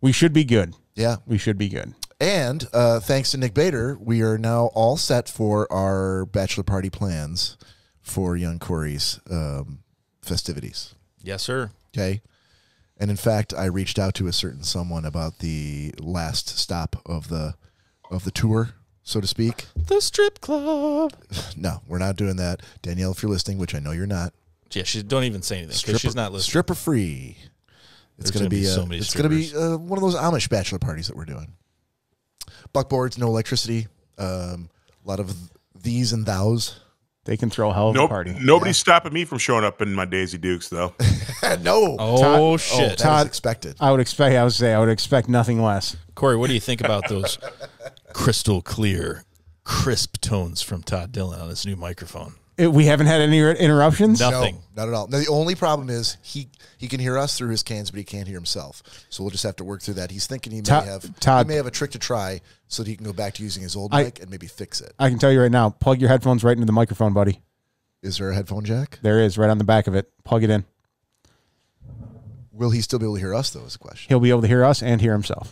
We should be good. Yeah. We should be good. And thanks to Nick Bader, we are now all set for our bachelor party plans for young Cory's festivities. Yes, sir. Okay. And in fact, I reached out to a certain someone about the last stop of the tour, so to speak. The strip club. No, we're not doing that. Danielle, if you're listening, which I know you're not, Yeah, don't even say anything because she's not listening. stripper free. It's There's going to be so many it's going to be strippers. one of those Amish bachelor parties that we're doing. Buckboards, no electricity. A lot of these and thous. They can throw a hell of a party. Nobody's stopping me from showing up in my Daisy Dukes, though. No. Oh, shit. That Todd- was expected. I would expect nothing less. Corey, what do you think about those crystal clear, crisp tones from Todd Dillon on his new microphone? We haven't had any interruptions. Nothing. No, not at all. No, the only problem is he can hear us through his cans, but he can't hear himself. So we'll just have to work through that. He's thinking he may have a trick to try so that he can go back to using his old mic and maybe fix it. I can tell you right now, plug your headphones right into the microphone, buddy. Is there a headphone jack? There is, right on the back of it. Plug it in. Will he still be able to hear us, though, is the question. He'll be able to hear us and hear himself.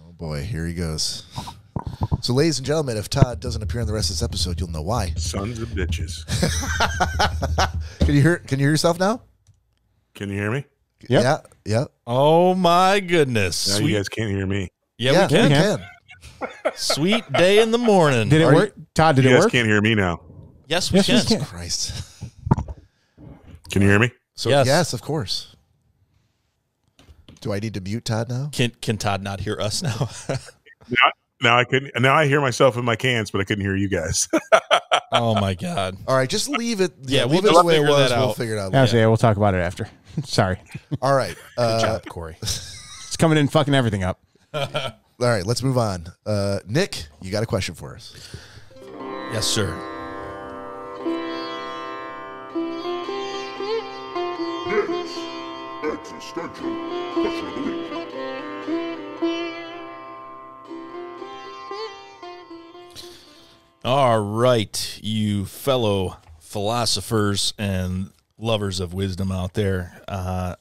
Oh, boy, here he goes. So, ladies and gentlemen, if Todd doesn't appear in the rest of this episode, you'll know why. Sons of bitches. Can you hear yourself now? Can you hear me? Yep. Yeah. Oh, my goodness. No, Sweet. you guys can't hear me. Yeah, we we can. can. Sweet day in the morning. Did it work? Todd, did You it guys work? can't hear me now. Yes, we Yes, we can. can. Christ. Can you hear me? So, Yes. yes, of course. Do I need to mute Todd now? Can Todd not hear us now? Now I couldn't. Now I hear myself in my cans, but I couldn't hear you guys. Oh, my God. All right, just leave it. Yeah, leave we'll it the way it figure was. that We'll out. figure it out. Yeah, we'll talk about it after. Sorry. All right. Good job, Corey. It's coming in fucking everything up. All right, let's move on. Nick, you got a question for us? Yes, sir. Existential question of the week. All right, you fellow philosophers and lovers of wisdom out there,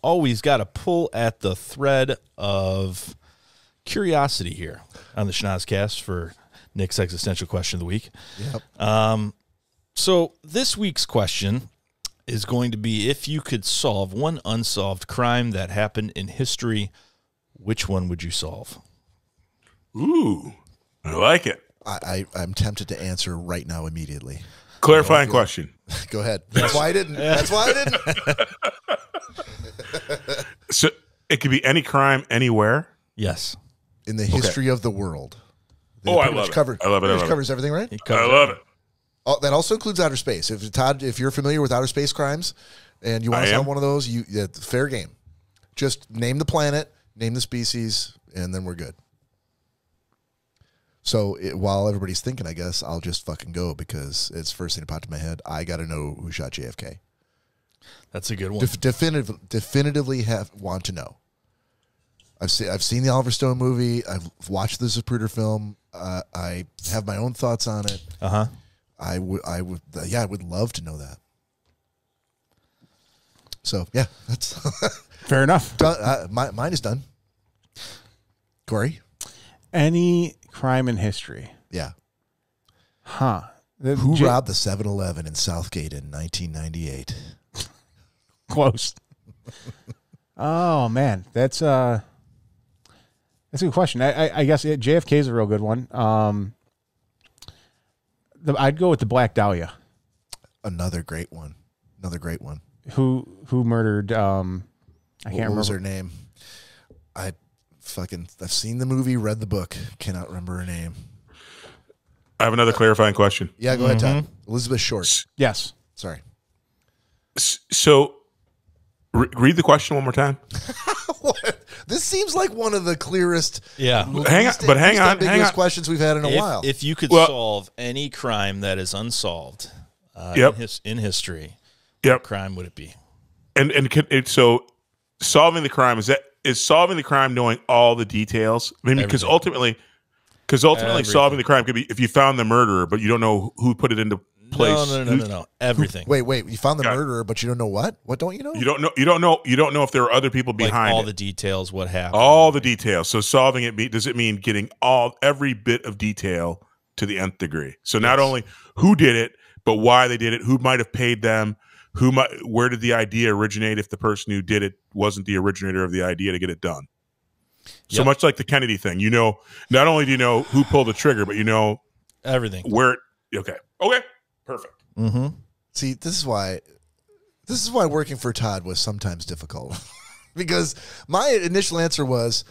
always got to pull at the thread of curiosity here on the Schnozzcast for Nick's existential question of the week. Yep. So this week's question is going to be, if you could solve one unsolved crime that happened in history, which one would you solve? Ooh, I like it. I'm tempted to answer right now immediately. Clarifying question. Go ahead. That's why I didn't. That's why I didn't. It could be any crime anywhere. Yes. In the history of the world. Oh, I love it. I love it. It covers everything, right? I love it. Oh, that also includes outer space. If Todd, if you're familiar with outer space crimes, and you want to solve one of those, fair game. Just name the planet, name the species, and then we're good. So while everybody's thinking, I guess I'll just fucking go because it's first thing that popped in my head. I got to know who shot JFK. That's a good one. Definitively want to know. I've seen the Oliver Stone movie. I've watched the Zapruder film. I have my own thoughts on it. I would love to know that. So yeah, that's fair enough. Done. Mine is done. Cory, any crime in history? Yeah. Huh? Who robbed the 7-Eleven in Southgate in 1998? Close. Oh man, that's a good question. I guess JFK is a real good one. I'd go with the Black Dahlia. Another great one. Who murdered? I can't remember. What was her name? I've seen the movie, read the book, cannot remember her name. I have another clarifying question. Yeah, go ahead, Todd. Elizabeth Short. Yes. Sorry. So, read the question one more time. What? This seems like one of the clearest, hang on. questions we've had in a while. If you could solve any crime that is unsolved in history, what crime would it be? So, solving the crime is solving the crime knowing all the details. I mean, because ultimately, solving the crime could be if you found the murderer, but you don't know who put it into place. No. Everything. Wait. You found the murderer, but you don't know what? What don't you know? You don't know if there are other people behind all the details. What happened? All the details. So solving it does it mean getting every bit of detail to the nth degree? So not only who did it, but why they did it, who might have paid them, where did the idea originate if the person who did it wasn't the originator of the idea to get it done. So much like the Kennedy thing, not only do you know who pulled the trigger, but you know everything. Okay, perfect. Mm-hmm. See, this is why working for Todd was sometimes difficult because my initial answer was,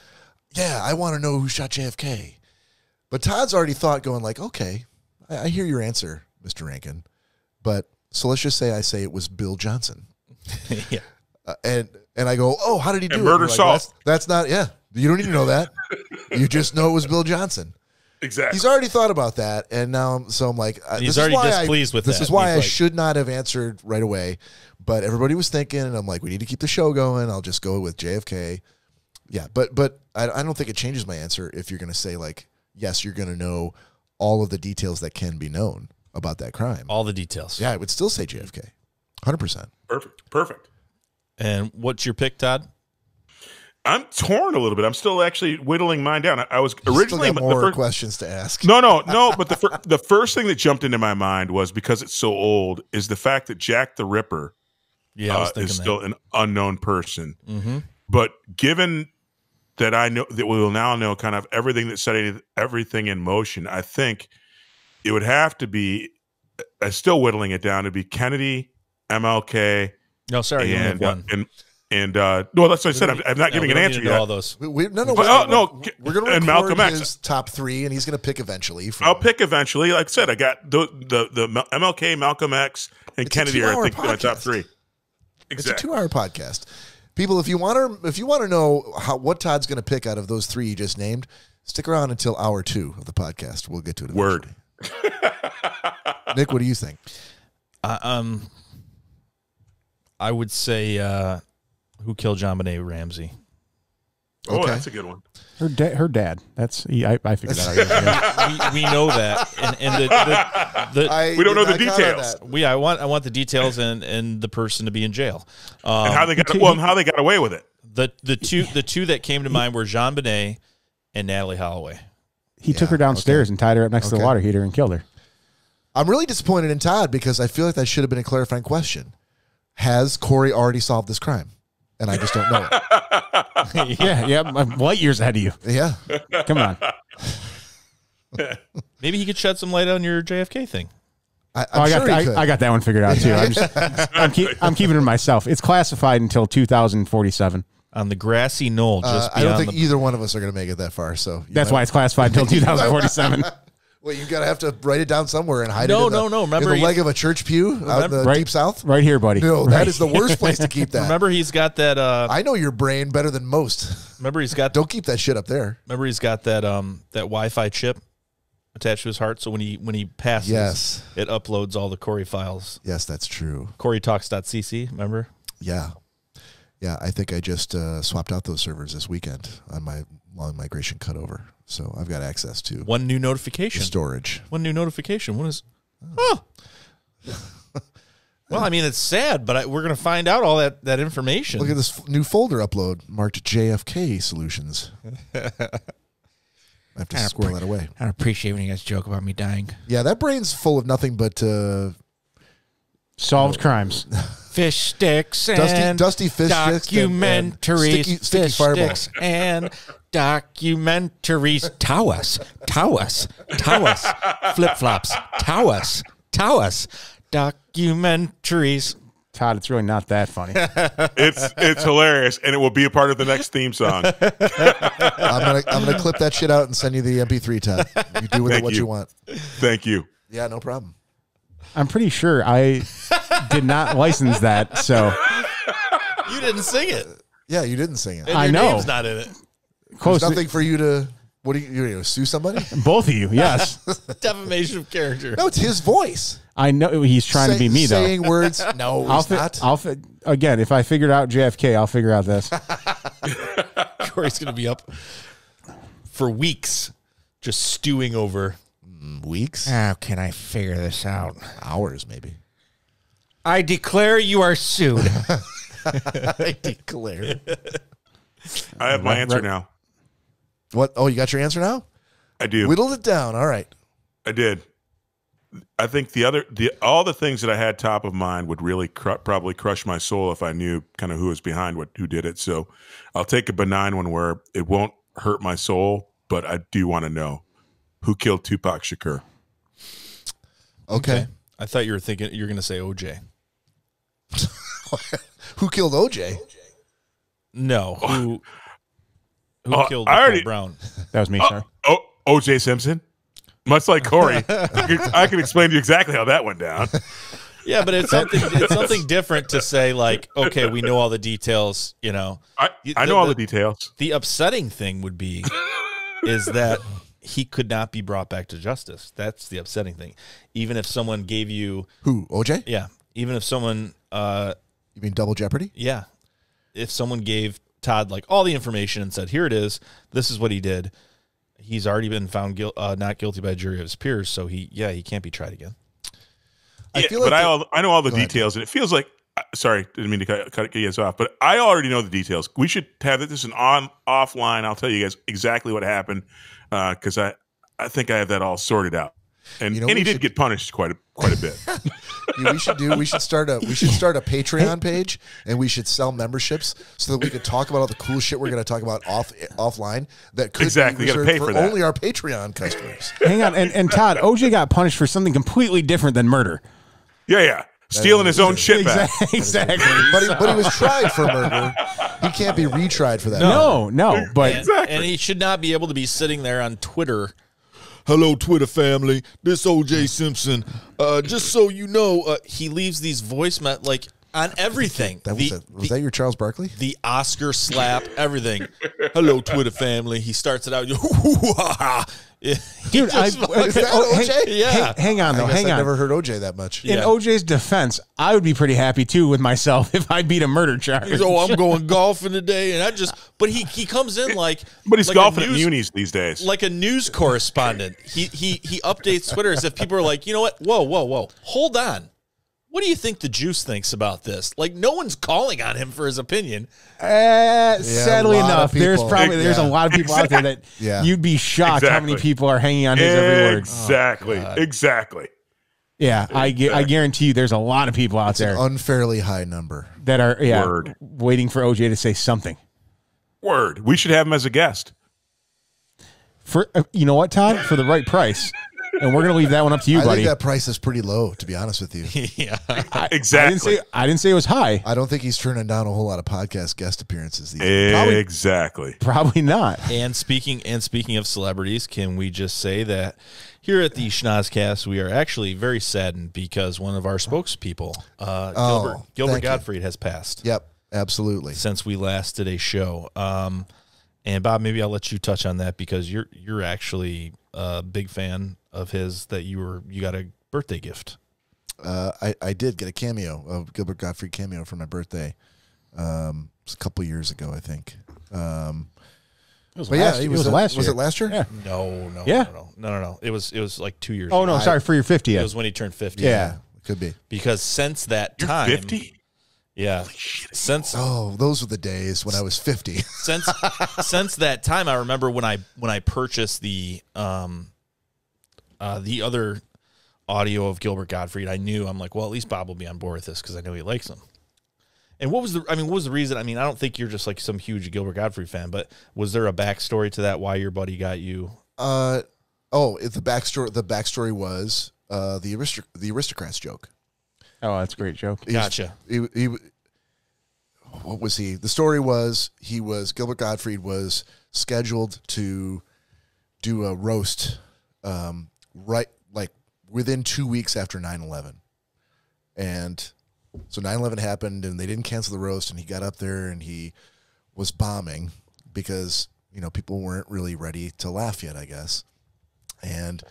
yeah, I want to know who shot JFK, but Todd's already thought going like, okay, I hear your answer, Mr. Rankin, but so let's just say I say it was Bill Johnson, and I go, oh, how did he do it? Murder solved. That's not, you don't need to know that. You just know it was Bill Johnson. Exactly. He's already thought about that, and now I'm like, he's already displeased with that. This is why I should not have answered right away, but everybody was thinking, and I'm like, we need to keep the show going. I'll just go with JFK. Yeah, but I don't think it changes my answer if you're going to say like, yes, you're going to know all of the details that can be known about that crime. All the details. Yeah, I would still say JFK. 100%. Perfect. And what's your pick, Todd? I'm torn a little bit. I'm still actually whittling mine down. I was originally still got more questions to ask. No. But the first thing that jumped into my mind was because it's so old is the fact that Jack the Ripper is still an unknown person. Mm-hmm. But given that I know that we will now know kind of everything that set everything in motion, I think it would have to be. Still whittling it down to be Kennedy, MLK. No, sorry, you only have one. And that's what I said. I'm not giving an answer yet. All those. We're going to Malcolm record his X. top three, and he's going to pick eventually. I'll pick eventually. Like I said, I got the MLK, Malcolm X, and Kennedy are I think my top three. Exactly. It's a 2-hour podcast. People, if you want to know what Todd's going to pick out of those three you just named, stick around until hour 2 of the podcast. We'll get to it eventually. Word. Nick, what do you think? I would say who killed John Benet Ramsey. Oh, that's a good one. Her dad. I figured that out. we know that, and we don't know the details. I want the details and the person to be in jail. And how they got away with it. The two that came to mind were Jean Benet and Natalie Holloway. He took her downstairs and tied her up next to the water heater and killed her. I'm really disappointed in Todd because I feel like that should have been a clarifying question. Has Cory already solved this crime? And I just don't know it. yeah, I'm light years ahead of you. Yeah. Come on. Maybe he could shed some light on your JFK thing. I'm sure he could. I got that one figured out too. I'm keeping it myself. It's classified until 2047. on the grassy knoll just I don't beyond think either one of us are going to make it that far. So That's why it's classified until 2047. Well, you got to have to write it down somewhere and hide it. No. In Remember, the leg of a church pew out in the Right- deep south. Right here, buddy. No, Right. that is the worst place to keep that. remember he's got that. I know your brain better than most. Remember he's got. Don't keep that shit up there. Remember he's got that that Wi-Fi chip attached to his heart. So when he passes, Yes. it uploads all the Cory files. Yes, that's true. CoryTalks.cc. Remember? Yeah. Yeah, I think I just swapped out those servers this weekend on my long migration cutover. So I've got access to One new notification. storage. One new notification. What is? Oh. Well, I mean, it's sad, but we're going to find out all that information. Look at this new folder upload marked JFK Solutions. I have to squirrel that away. I don't appreciate when you guys joke about me dying. Yeah, that brain's full of nothing but Solved crimes. Fish sticks and dusty fish sticks and documentaries, sticky fish fireballs. sticks and documentaries. Tawas, flip flops. Tawas, documentaries. Todd, it's really not that funny. It's hilarious, and it will be a part of the next theme song. I'm gonna clip that shit out and send you the MP3 tab. You do with it what you want. Thank you. Yeah, no problem. I'm pretty sure I did not license that, so You didn't sing it. Yeah, you didn't sing it. And I your know. name's not in it. close. There's nothing for you to. What are you gonna sue somebody? Both of you, yes. Defamation of character. No, it's his voice. I know he's trying to be me, though. Saying words. No, he's not. Again, if I figured out JFK, I'll figure out this. Cory's going to be up for weeks just stewing over. Weeks, How can I figure this out? hours, maybe. I declare you are sued. I declare. I have my answer now. What? Oh, you got your answer now? I do. Whittled it down. All right. I did. I think all the things that I had top of mind would really probably crush my soul if I knew kind of who was behind who did it. So I'll take a benign one where it won't hurt my soul, but I do want to know who killed Tupac Shakur. Okay. I thought you were going to say OJ. Who killed OJ? No, who killed Brown? That was me, sorry. O.J. Simpson? Much like Cory, I can explain to you exactly how that went down. Yeah, but it's something different to say, like, okay, we know all the details, you know. I know all the details. The upsetting thing would be is that he could not be brought back to justice. That's the upsetting thing. Even if someone gave you Who? OJ? yeah, even if someone You mean Double Jeopardy? yeah, if someone gave Todd like all the information and said, "Here it is. This is what he did." He's already been found not guilty by a jury of his peers, so he can't be tried again. I feel like I know all the Go ahead. details, and it feels like sorry, didn't mean to cut you guys off, but I already know the details. We should have this offline. I'll tell you guys exactly what happened because I think I have that all sorted out. And You know, and we he did should- get punished quite a bit. We should start a Patreon page, and we should sell memberships so that we could talk about all the cool shit we're going to talk about offline that could Exactly. be You gotta reserved pay for that. only our Patreon customers. Hang on. And Todd, OJ got punished for something completely different than murder. Yeah. Stealing his own shit back. Exactly. But he was tried for murder. He can't be retried for that. No, but And he should not be able to be sitting there on Twitter. Hello, Twitter family. This O.J. Simpson. Just so you know, he leaves these voice like on everything. Was that your Charles Barkley? The Oscar slap, everything. Hello, Twitter family. He starts it out. dude, Is that OJ? Yeah. hang on though. I guess Hang I on. never heard OJ that much. In OJ's defense, I would be pretty happy too with myself if I beat a murder charge. He's, I'm going golfing today, and but he comes in like, But he's like golfing a at Muni's these days. like a news correspondent. He updates Twitter as if people are like, you know what? Whoa, hold on. What do you think the juice thinks about this? Like, no one's calling on him for his opinion. Sadly a lot enough, of there's people. there's a lot of people out there that Yeah. you'd be shocked how many Exactly. people are hanging on his every word. Exactly. Yeah, I guarantee you, there's a lot of people out It's an there unfairly high number. that are Word. waiting for OJ to say something. Word. We should have him as a guest. For you know what, Todd? For the right price. and we're gonna leave that one up to you, I buddy. think that price is pretty low, to be honest with you. Yeah. Exactly. I didn't say it was high. I don't think he's turning down a whole lot of podcast guest appearances these days. Exactly. Probably not. And speaking of celebrities, can we just say that here at the Schnozzcast, we are actually very saddened because one of our spokespeople, Gilbert thank you. Gottfried, has passed. Yep, absolutely. Since we last did a show. And Bob, maybe I'll let you touch on that because you're actually a big fan of his. That you got a birthday gift. I did get a cameo, a Gilbert Gottfried cameo for my birthday. It was a couple years ago, I think. It was But last, yeah, it was last year. Was it last year? Yeah. No. It was like 2 years Oh ago. no, sorry for your 50th. It was when he turned 50. Yeah, it could be. Because since that You're time, 50? yeah, since Oh, those were the days when I was 50. since that time, I remember when I purchased the other audio of Gilbert Gottfried, I knew, I'm like, well, at least Bob will be on board with this because I know he likes him. And what was the reason? I mean, I don't think you're just like some huge Gilbert Gottfried fan, but was there a backstory to that? Why your buddy got you? The backstory was the aristocrats joke. Oh, that's a great joke. Gotcha. What was he? The story was Gilbert Gottfried was scheduled to do a roast right like within 2 weeks after 9/11. And so 9/11 happened and they didn't cancel the roast, and he got up there and he was bombing because, people weren't really ready to laugh yet, I guess. And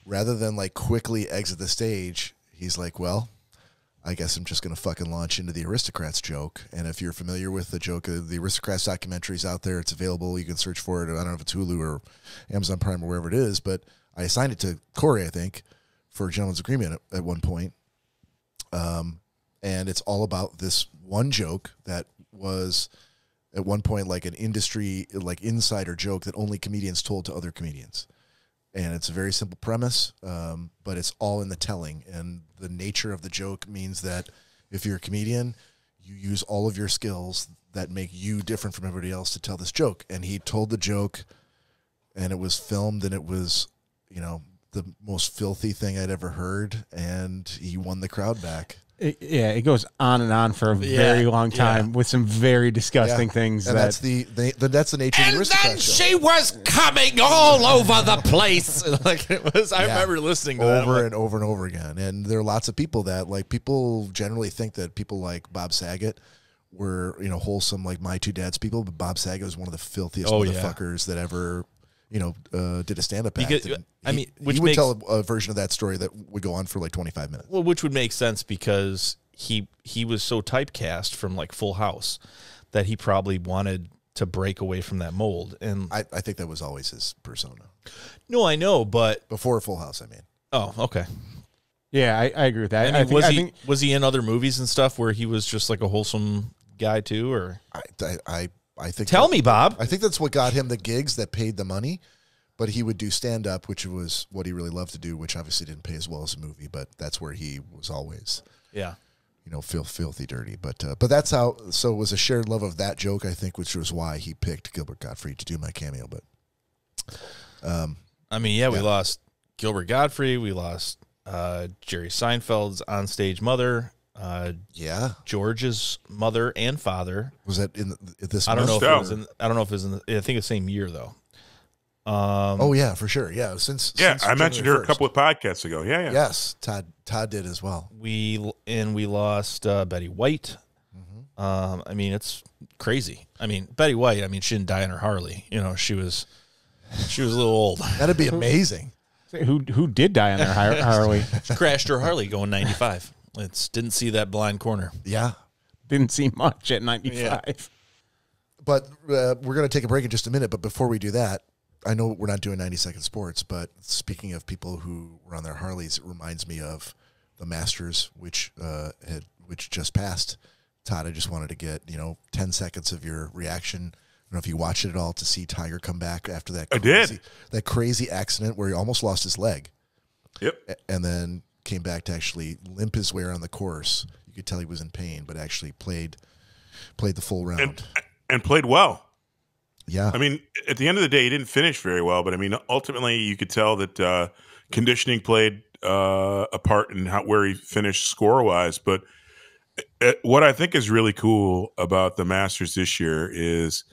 rather than like quickly exit the stage, he's like, well, I guess I'm just going to fucking launch into the aristocrats joke. And if you're familiar with the joke, the aristocrats documentary's out there. It's available. You can search for it. I don't know if it's Hulu or Amazon Prime or wherever it is, but I assigned it to Cory, I think, for a gentleman's agreement at one point. And it's all about this one joke that was at one point like an industry, like insider joke that only comedians told to other comedians. And it's a very simple premise, but it's all in the telling. And the nature of the joke means that if you're a comedian, you use all of your skills that make you different from everybody else to tell this joke. And he told the joke, and it was filmed, and it was, the most filthy thing I'd ever heard. And he won the crowd back. It goes on and on for a very long time with some very disgusting things. And that's the nature of the aristocrat show. She was coming all over the place. Like it was. I remember listening to that. Over and over and over again. And there are lots of people that like people generally think that people like Bob Saget were wholesome, like My Two Dads people, but Bob Saget was one of the filthiest motherfuckers that ever did a stand-up act. Because, he would tell a version of that story that would go on for like 25 minutes. Well, which would make sense because he was so typecast from like Full House that he probably wanted to break away from that mold. And I think that was always his persona. No, I know, but before Full House, I mean. Oh, okay. Yeah, I agree with that. I mean, was he in other movies and stuff where he was just like a wholesome guy too, or I think. Tell me, Bob. I think that's what got him the gigs that paid the money. But he would do stand up, which was what he really loved to do, which obviously didn't pay as well as a movie. But that's where he was always, filthy dirty. But that's how. So it was a shared love of that joke, I think, which was why he picked Gilbert Gottfried to do my cameo. But we lost Gilbert Gottfried. We lost Jerry Seinfeld's onstage mother. George's mother and father. Was that in this? I don't know if it was in. I don't know if it was in. I think the same year though. Oh yeah, for sure. Yeah, since I mentioned her a couple of podcasts ago. Yeah. Yes, Todd did as well. We lost Betty White. I mean, it's crazy. I mean, Betty White. I mean, she didn't die in her Harley. She was a little old. That'd be amazing. Who did die on their Harley? She crashed her Harley going 95. Didn't see that blind corner. Yeah, didn't see much at 95. Yeah. But we're gonna take a break in just a minute. But before we do that, I know we're not doing 90-second sports, but speaking of people who were on their Harleys, it reminds me of the Masters, which just passed. Todd, I just wanted to get 10 seconds of your reaction. I don't know if you watched it at all to see Tiger come back after that. I did. That crazy accident where he almost lost his leg. Yep. And then came back to actually limp his way around the course. You could tell he was in pain, but actually played the full round and played well. Yeah. I mean, at the end of the day, he didn't finish very well, but I mean, ultimately, you could tell that conditioning played a part in where he finished score-wise. But what I think is really cool about the Masters this year is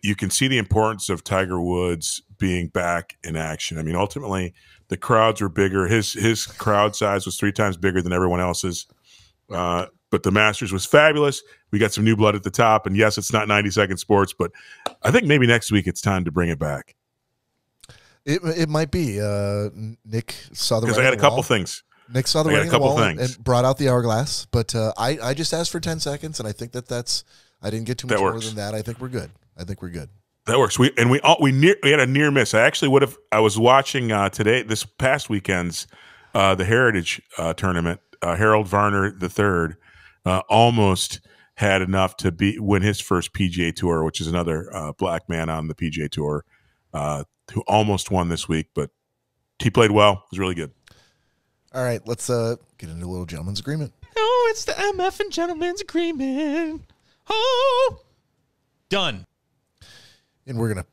you can see the importance of Tiger Woods being back in action. I mean, ultimately, the crowds were bigger. His crowd size was 3 times bigger than everyone else's. But the Masters was fabulous. We got some new blood at the top. And yes, it's not 90-second sports, but I think maybe next week it's time to bring it back. It might be. Nick saw the because I had a couple things. Nick saw the writing on the wall and brought out the hourglass. But I just asked for 10 seconds, and I think that's. I didn't get too much more than that. I think we're good. That works. We had a near miss. I was watching this past weekend's the Heritage tournament. Harold Varner III almost had enough to win his first PGA Tour, which is another black man on the PGA Tour who almost won this week, but he played well. It was really good. All right, let's get into a little gentleman's agreement. Oh, it's the MF and gentleman's agreement. Oh, done. And we're gonna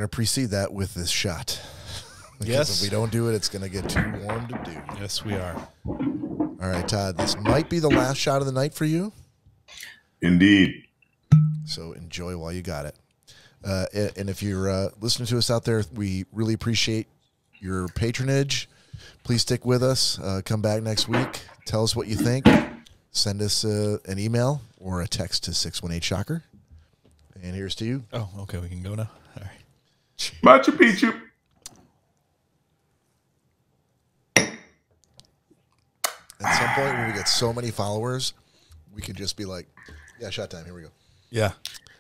precede that with this shot. Because yes. If we don't do it, it's gonna get too warm to do. Yes, we are. All right, Todd. This might be the last shot of the night for you. Indeed. So enjoy while you got it. And if you're listening to us out there, we really appreciate your patronage. Please stick with us. Come back next week. Tell us what you think. Send us an email or a text to 618-SHOCKER. And here's to you. Oh, okay. We can go now. All right. Machu Picchu. At some point when we get so many followers, we can just be like, yeah, shot time. Here we go. Yeah.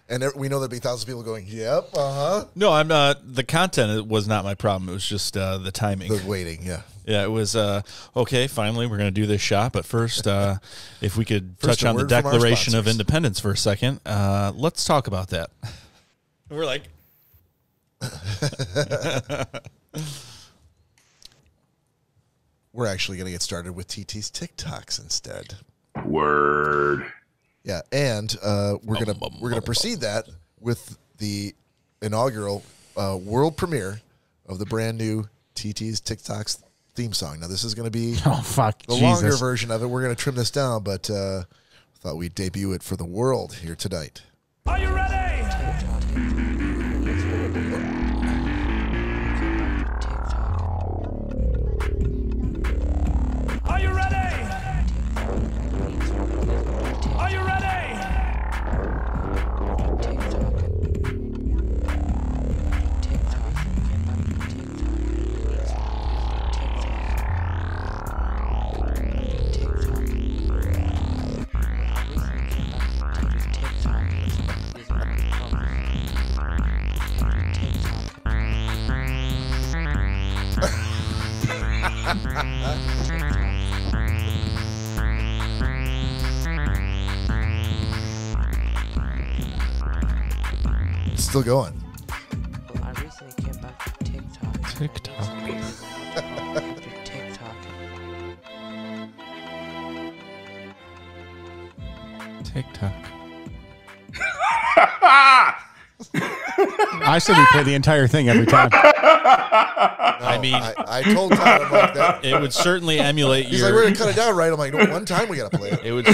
And we know there'll be thousands of people going, yep, uh-huh. No, I'm not. The content was not my problem. It was just the timing. The waiting, yeah. Yeah, it was, okay, finally, we're going to do this shot. But first, if we could touch on the Declaration of Independence for a second, let's talk about that. We're like... We're actually going to get started with TT's TikToks instead. Word. Yeah, and we're gonna proceed that with the inaugural world premiere of the brand new TT's TikToks theme song. Now this is going to be the longer version of it. We're going to trim this down, but thought we'd debut it for the world here tonight. Are you ready? Are you ready? Are you ready? Still going. Well, I recently came back from TikTok. TikTok. TikTok. I said we play the entire thing every time. I mean, I told Todd, I'm like that. it would certainly emulate He's your... like, we're going to cut it down, right? I'm like, no, one time we got to play it. It would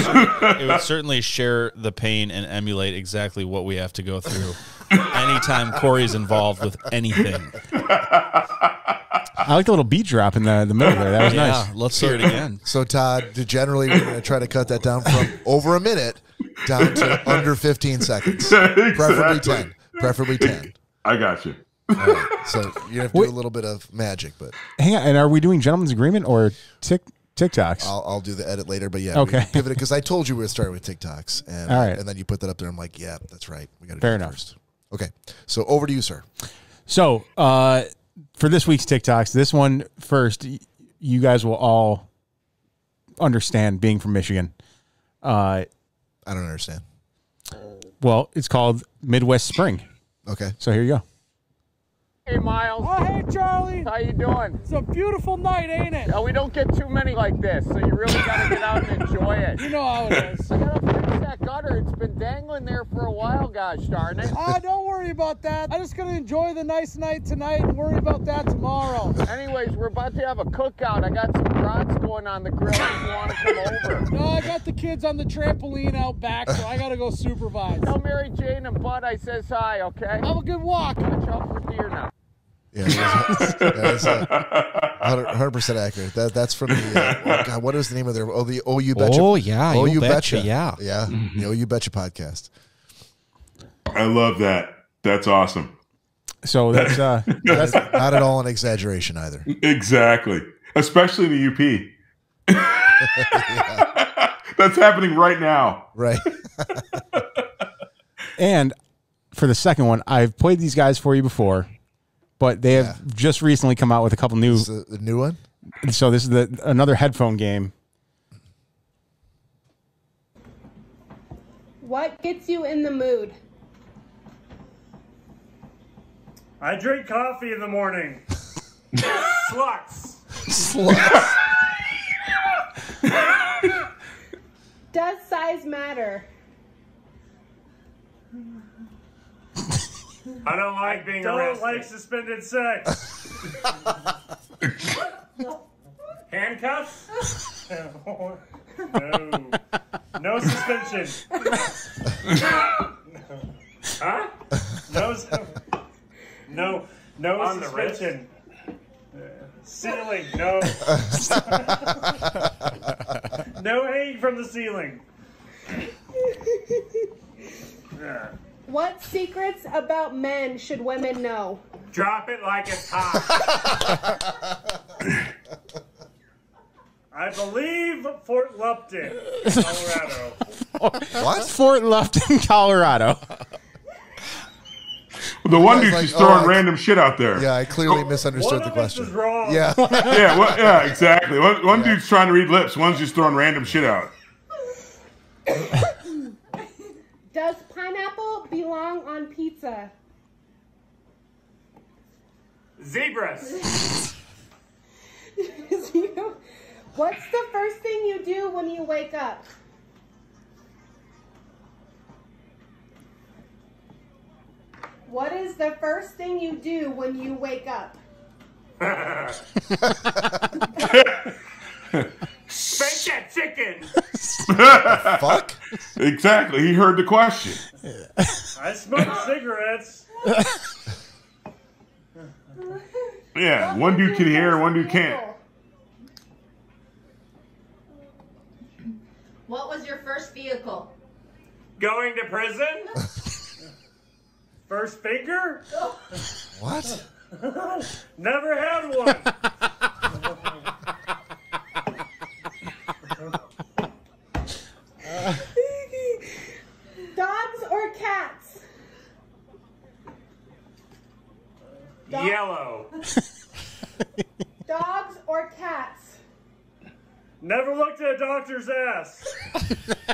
certainly share the pain and emulate exactly what we have to go through anytime Cory's involved with anything. I like the little beat drop in the middle there. That was nice. Let's hear it again. So, Todd, generally, we're going to try to cut that down from over a minute down to under 15 seconds. Preferably 10. Preferably 10. I got you. All right. So you have to do a little bit of magic, but hang on. And are we doing gentleman's agreement or TikToks? I'll do the edit later. But yeah, okay. Give it because I told you we were starting with TikToks, and all right. And then you put that up there. I'm like, yeah, that's right. We got to do fair it enough. First. Okay. So over to you, sir. So for this week's TikToks, this one first, you guys will all understand being from Michigan. I don't understand. Well, it's called Midwest Spring. Okay. So here you go. Hey, Miles. Oh, hey, Charlie. How you doing? It's a beautiful night, ain't it? We don't get too many like this, so you really got to get out and enjoy it. You know how it is. I got a free that gutter. It's been dangling there for a while, gosh darn it. Don't worry about that. I'm just going to enjoy the nice night tonight and worry about that tomorrow. Anyways, we're about to have a cookout. I got some brats going on the grill if you want to come over. No, I got the kids on the trampoline out back, so I got to go supervise. Tell Mary Jane and Bud I says hi, okay? Have a good walk. Watch out for deer now. Yeah, that's 100% accurate. That's from the God, what is the name of their the You Betcha? Oh yeah, You betcha, Betcha. yeah. Yeah, the You Betcha podcast. I love that. That's awesome. So that's Not at all an exaggeration either. Exactly. Especially in the UP. That's happening right now. Right. And for the second one, I've played these guys for you before, but they have just recently come out with a couple new. This is the new one. So this is another headphone game. What gets you in the mood? I drink coffee in the morning. Sluts. Sluts. Does size matter? I don't like being arrested. I don't like suspended sex. Handcuffs? No. No suspension. Huh? No on suspension. Ceiling, no. No hanging from the ceiling. What secrets about men should women know? Drop it like it's hot. I believe Fort Lupton, Colorado. What? Fort Lupton, Colorado. The one dude's like, just throwing I- random shit out there. Yeah, I clearly misunderstood the One of us question. is wrong. Yeah. Yeah, exactly. One dude's trying to read lips. One's just throwing random shit out. Does pineapple belong on pizza? Zebras. What's the first thing you do when you wake up? What is the first thing you do when you wake up? Spank that chicken. Fuck. Exactly. He heard the question. I smoke cigarettes. Yeah, one dude can hear, one dude can't. What was your first vehicle? Going to prison. First finger? What? Never had one. Dogs or cats? Yellow. Dogs or cats? Never looked at a doctor's ass.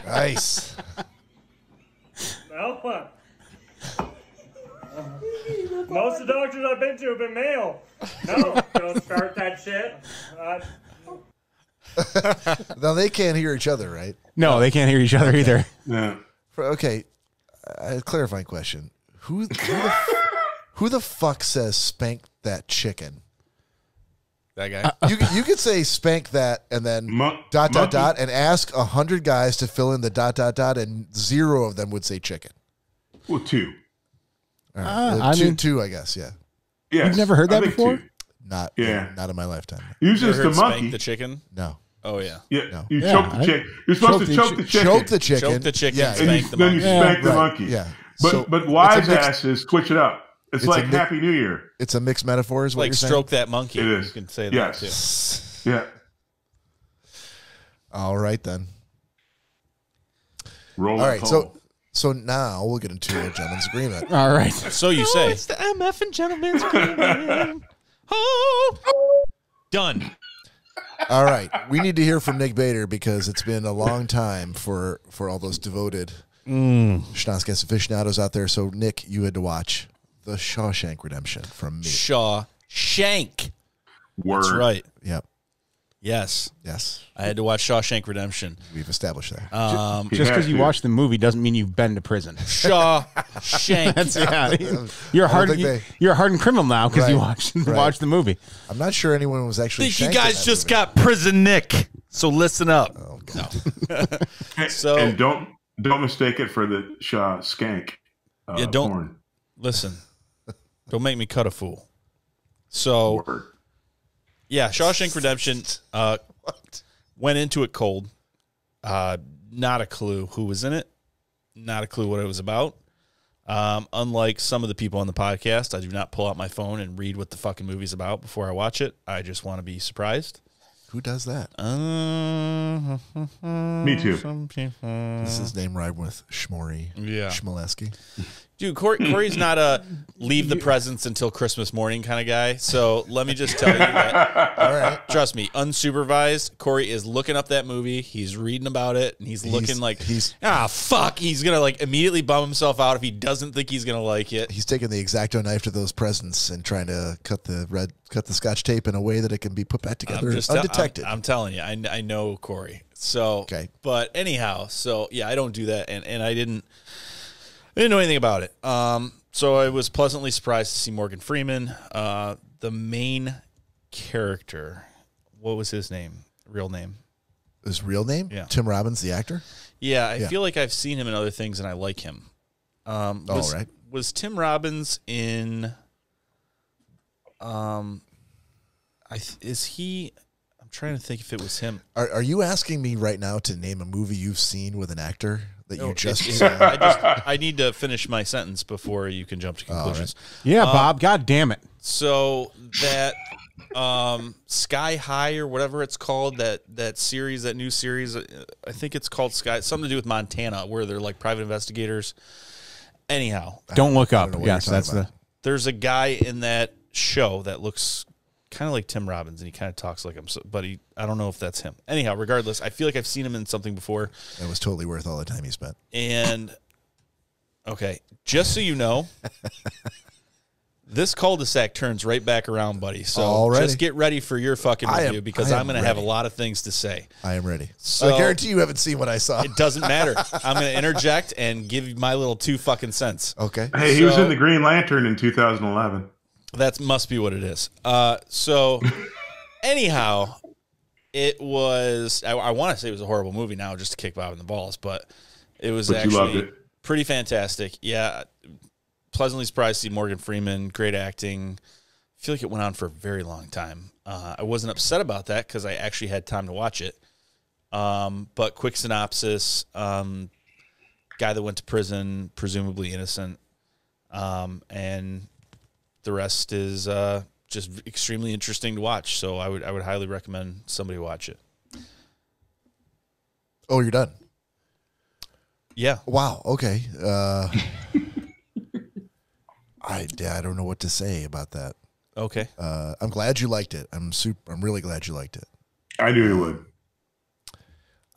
Nice. No. Most of the doctors I've been to have been male. No, don't start that shit. Now they can't hear each other, right? No, they can't hear each other either. Yeah. Okay, a clarifying question: who the fuck says spank that chicken? That guy. You could say spank that and then dot and ask 100 guys to fill in the dot and 0 of them would say chicken. Well, 2. All right. Two, I guess. Yeah. Yes, You've never heard that before? Not in my lifetime. Usually it's the monkey. Spank the chicken. No. Oh yeah. Yeah. No. You choke the chicken. You're supposed to choke the chicken. Choke the chicken. Choke the chicken. Yeah. Spank the Then monkey. you spank the Right. monkey. Yeah. But wise asses twitch it up. It's like Happy New Year. It's a mixed metaphor, is what Like you're saying? stroke that monkey. It is. You can say that Yes. too. Yeah. All right then. Roll All right. call. So now we'll get into a gentleman's agreement. All right. So you say. It's the MF and gentleman's agreement. Oh. Done. All right. We need to hear from Nick Bader because it's been a long time for all those devoted Schnozzcast aficionados out there. So, Nick, you had to watch The Shawshank Redemption from me. Shawshank. Word. That's right. Yep. Yes. Yes. I had to watch Shawshank Redemption. We've established that. Just because you watched the movie doesn't mean you've been to prison. Shawshank. You're a hardened criminal now because you watched the movie. I'm not sure anyone was actually. I think you guys just got prison Nick. So listen up. Oh God. So and don't mistake it for the Shaw skank. don't porn. listen. Don't make me cut a fool. So. Word. Yeah, Shawshank Redemption went into it cold. Not a clue who was in it. Not a clue what it was about. Unlike some of the people on the podcast, I do not pull out my phone and read what the fucking movie's about before I watch it. I just want to be surprised. Who does that? Me too. Does his name rhyme with Schmory? Yeah. Schmoleski? Dude, Corey's not a leave the presents until Christmas morning kind of guy. So let me just tell you that. All right. Trust me, unsupervised, Corey is looking up that movie. He's reading about it, and he's looking like, fuck. He's going to like immediately bum himself out if he doesn't think he's going to like it. He's taking the X-Acto knife to those presents and trying to cut the Scotch tape in a way that it can be put back together undetected. I'm telling you, I know Corey. So, okay. But anyhow, so yeah, I don't do that, and I didn't know anything about it. So I was pleasantly surprised to see Morgan Freeman, the main character. What was his name? Real name? His real name? Yeah. Tim Robbins, the actor? Yeah, I feel like I've seen him in other things, and I like him. Was Tim Robbins in? Is he? I'm trying to think if it was him. Are you asking me right now to name a movie you've seen with an actor that you just saw? I need to finish my sentence before you can jump to conclusions. Right. Yeah, Bob. God damn it. So that Sky High or whatever it's called, that series, that new series, I think it's called Sky. Something to do with Montana, where they're like private investigators. Anyhow, don't look up. Yes, There's a guy in that show that looks kind of like Tim Robbins, and he kind of talks like him, but I don't know if that's him. Anyhow, regardless, I feel like I've seen him in something before. It was totally worth all the time he spent. And, okay, just so you know, this cul-de-sac turns right back around, buddy. So just get ready for your fucking review, because I'm going to have a lot of things to say. I am ready. So, I guarantee you haven't seen what I saw. It doesn't matter. I'm going to interject and give you my little 2 fucking cents. Okay. Hey, he was in the Green Lantern in 2011. That must be what it is. So, anyhow, it was, I want to say it was a horrible movie now, just to kick Bob in the balls, but it was actually pretty fantastic. Yeah, pleasantly surprised to see Morgan Freeman, great acting. I feel like it went on for a very long time. I wasn't upset about that because I actually had time to watch it. But quick synopsis, guy that went to prison, presumably innocent, and the rest is just extremely interesting to watch. So I would highly recommend somebody watch it. Oh, you're done? Yeah. Wow. Okay. I don't know what to say about that. Okay. I'm glad you liked it. I'm really glad you liked it. I knew you would.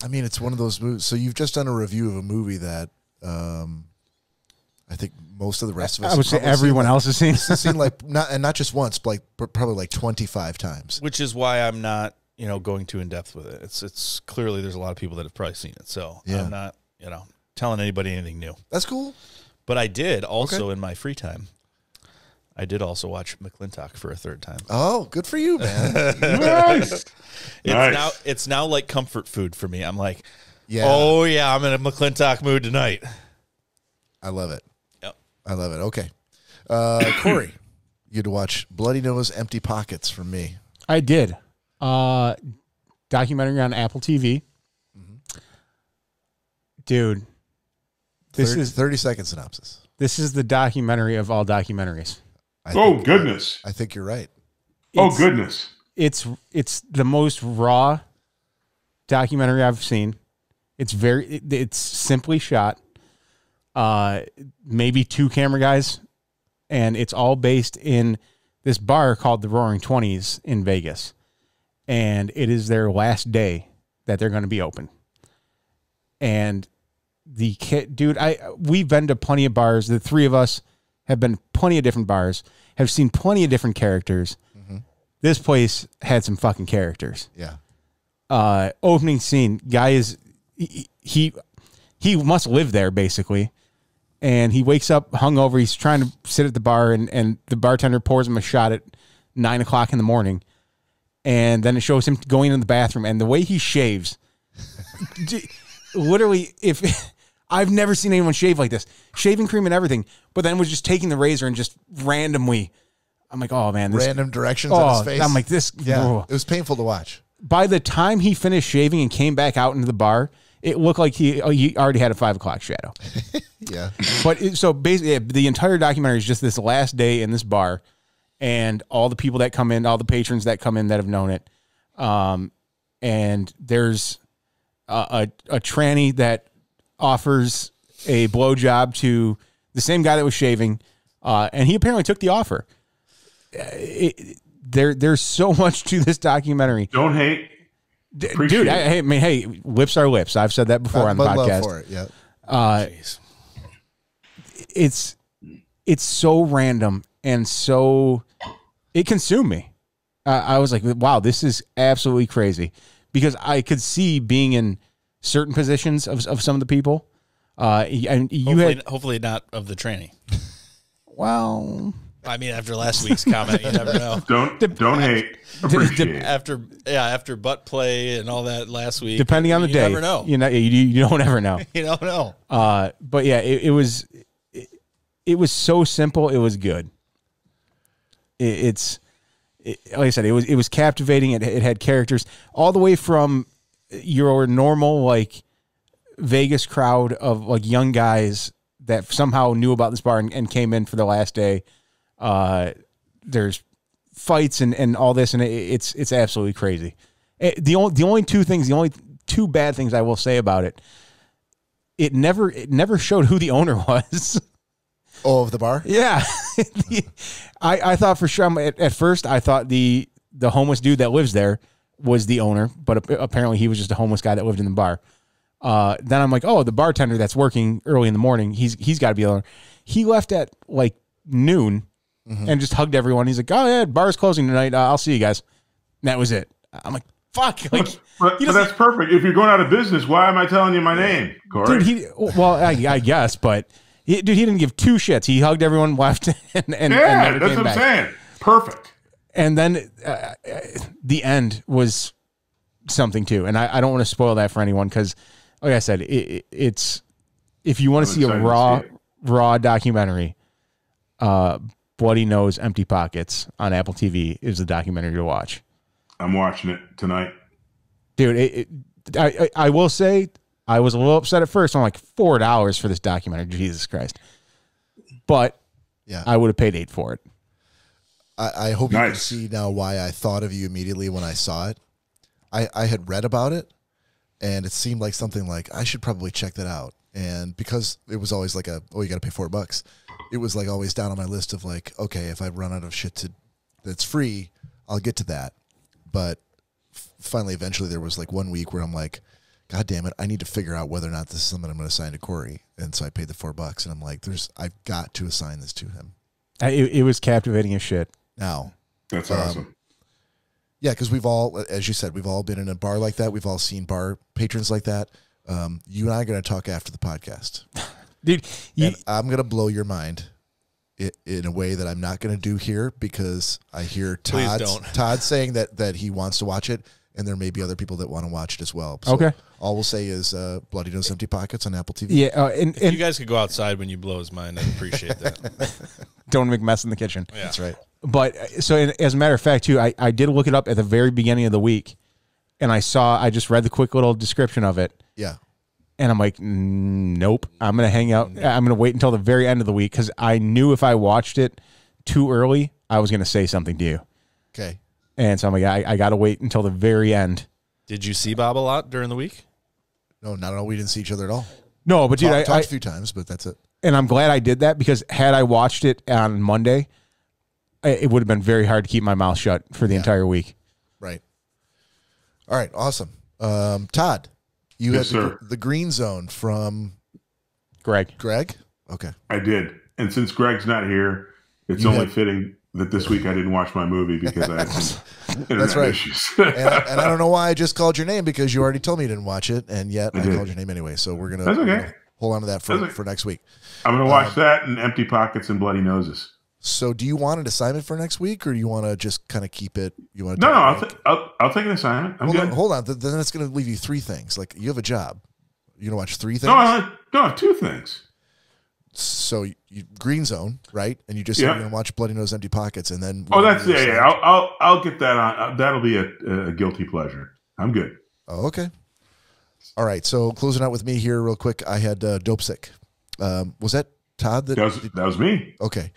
I mean, it's one of those movies. So you've just done a review of a movie that I think most of the rest of us. I would say everyone else has seen. Seen like not just once, but probably like 25 times. Which is why I'm not, going too in depth with it. It's clearly there's a lot of people that have probably seen it. So I'm not, telling anybody anything new. That's cool. But I did also in my free time. I did also watch McClintock for a third time. Oh, good for you, man. Nice. It's now like comfort food for me. I'm like, oh yeah, I'm in a McClintock mood tonight. I love it. Yep. I love it. Okay. Cory, you had to watch Bloody Nose, Empty Pockets from me. I did. Documentary on Apple TV. Mm-hmm. Dude. This is 30-second synopsis. This is the documentary of all documentaries. Goodness. I think you're right. Goodness. It's the most raw documentary I've seen. It's simply shot. Maybe 2 camera guys, and it's all based in this bar called the Roaring 20s in Vegas. And it is their last day that they're going to be open. And the kid, dude, we've been to plenty of bars. The 3 of us have been to plenty of different bars, have seen plenty of different characters. Mm-hmm. This place had some fucking characters. Yeah. Opening scene, guy is he must live there basically, and he wakes up hungover. He's trying to sit at the bar, and the bartender pours him a shot at 9 o'clock in the morning, and then it shows him going in the bathroom, and the way he shaves, literally, if I've never seen anyone shave like this, shaving cream and everything, but then was just taking the razor and just randomly. I'm like, oh man, this, random directions on his face. I'm like, this. Yeah, oh. It was painful to watch. By the time he finished shaving and came back out into the bar, it looked like he already had a 5 o'clock shadow. Yeah. But so basically, the entire documentary is just this last day in this bar, and all the people that come in, all the patrons that come in that have known it. And there's a tranny that offers a blowjob to the same guy that was shaving, and he apparently took the offer. There's so much to this documentary. Don't hate. Dude, I mean, hey, lips are lips. I've said that before on the podcast. Love for it, yeah. Jeez. It's so random and so it consumed me. I was like, wow, this is absolutely crazy, because I could see being in certain positions of some of the people. And you hopefully not of the tranny. Well, I mean, after last week's comment, you never know. Don't hate. After butt play and all that last week, depending on the day, you never know. You don't ever know. You don't know. But yeah, it was so simple. It was good. Like I said, it was captivating. It had characters all the way from your normal like Vegas crowd of like young guys that somehow knew about this bar and came in for the last day. There's fights and all this, and it's absolutely crazy. The only two bad things I will say about it. It never showed who the owner was. Oh, of the bar? Yeah. I thought for sure, at first I thought the homeless dude that lives there was the owner, but apparently he was just a homeless guy that lived in the bar. Then I'm like, oh, the bartender that's working early in the morning, he's got to be the owner. He left at like noon and just hugged everyone. He's like, oh yeah, bar's closing tonight. I'll see you guys. And that was it. I'm like, fuck. Like, but that's perfect. If you're going out of business, why am I telling you my name, Cory? Dude, I guess, but he didn't give two shits. He hugged everyone, left, and yeah, that's what I'm saying. Perfect. And then the end was something too, and I don't want to spoil that for anyone because, like I said, it's if you want to see a raw documentary, Bloody Nose, Empty Pockets on Apple TV is the documentary to watch. I'm watching it tonight, dude. I will say I was a little upset at first. I'm like $4 for this documentary, Jesus Christ! But yeah, I would have paid $8 for it. I hope you can see now why I thought of you immediately when I saw it. I had read about it, and it seemed like something like I should probably check that out. And because it was always like you got to pay $4. It was like always down on my list of like, okay, if I run out of shit that's free, I'll get to that. But finally, eventually, there was like 1 week where I'm like, God damn it, I need to figure out whether or not this is something I'm going to assign to Cory. And so I paid the $4, and I'm like, I've got to assign this to him. It was captivating as shit. Now, that's awesome. Yeah, because we've all, as you said, we've all been in a bar like that. We've all seen bar patrons like that. You and I are going to talk after the podcast. Dude, and I'm going to blow your mind in a way that I'm not going to do here because I hear Todd saying that he wants to watch it, and there may be other people that want to watch it as well. So okay. All we'll say is Bloody Nose, Empty Pockets on Apple TV. Yeah, and you guys could go outside when you blow his mind. I'd appreciate that. Don't make a mess in the kitchen. Yeah. That's right. But so as a matter of fact, too, I did look it up at the very beginning of the week, and I just read the quick little description of it. Yeah. And I'm like, nope, I'm going to hang out. I'm going to wait until the very end of the week because I knew if I watched it too early, I was going to say something to you. Okay. And so I'm like, I got to wait until the very end. Did you see Bob a lot during the week? No, not at all. We didn't see each other at all. No, but dude, I talked a few times, but that's it. And I'm glad I did that because had I watched it on Monday, it would have been very hard to keep my mouth shut for the entire week. Right. All right. Awesome. Todd, you had the green zone from Greg. Greg? Okay. I did. And since Greg's not here, it's only fitting that this week I didn't watch my movie because I had some internet That's right. issues. and I don't know why I just called your name, because you already told me you didn't watch it, and yet I called your name anyway. So we're That's okay. gonna hold on to that for next week. I'm going to watch that and Empty Pockets and Bloody Noses. So do you want an assignment for next week, or do you want to just kind of keep it? You want No, I'll take an assignment. Hold on. Then it's going to leave you three things. Like, you have a job. You're going to watch three things? No, I have two things. So you Green Zone, right? And you just said you're going to watch Bloody Nose, Empty Pockets, and then I'll get that on. That'll be a guilty pleasure. I'm good. Oh, okay. All right. So closing out with me here, real quick. I had Dope Sick. Was that Todd? That was me. Okay.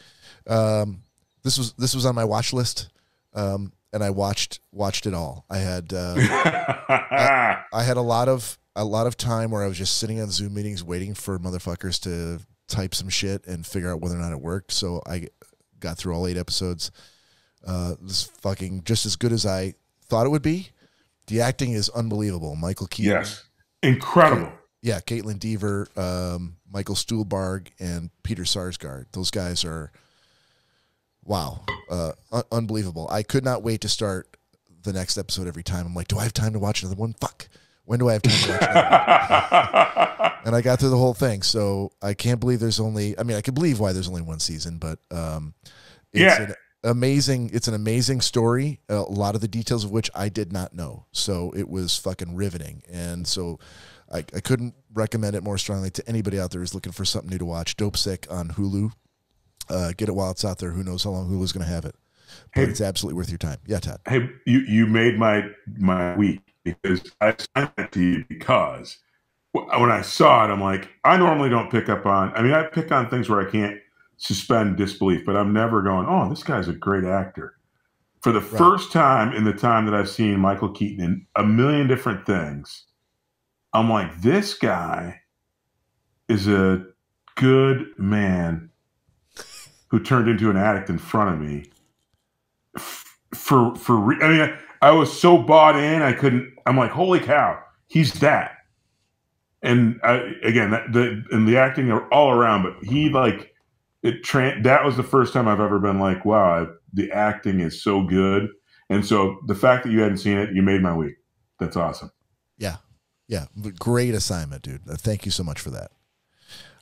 This was on my watch list, and I watched it all. I had I had a lot of time where I was just sitting on Zoom meetings waiting for motherfuckers to type some shit and figure out whether or not it worked. So I got through all 8 episodes. This fucking just as good as I thought it would be. The acting is unbelievable. Michael Keaton, yes, incredible. Yeah, Caitlin Dever, Michael Stuhlbarg, and Peter Sarsgaard. Those guys are. Wow. Unbelievable. I could not wait to start the next episode every time. I'm like, do I have time to watch another one? Fuck. When do I have time to watch another one? And I got through the whole thing. So I can't believe there's only, I can believe why there's only one season, but it's an amazing story. A lot of the details of which I did not know. So it was fucking riveting. And so I couldn't recommend it more strongly to anybody out there who's looking for something new to watch. Dope Sick on Hulu. Get it while it's out there. Who knows how long Hulu's going to have it? But it's absolutely worth your time. Yeah, Todd. Hey, you made my week, because I sent it to you because when I saw it, I'm like, I normally don't pick up on. I pick on things where I can't suspend disbelief, but I'm never going, oh, this guy's a great actor. For the first time in the time that I've seen Michael Keaton in a million different things, I'm like, this guy is a good man who turned into an addict in front of me. I was so bought in, I couldn't. I'm like, holy cow, he's that. And the acting all around, but he that was the first time I've ever been like, wow, the acting is so good. And so the fact that you hadn't seen it, you made my week. That's awesome. Yeah, great assignment, dude. Thank you so much for that.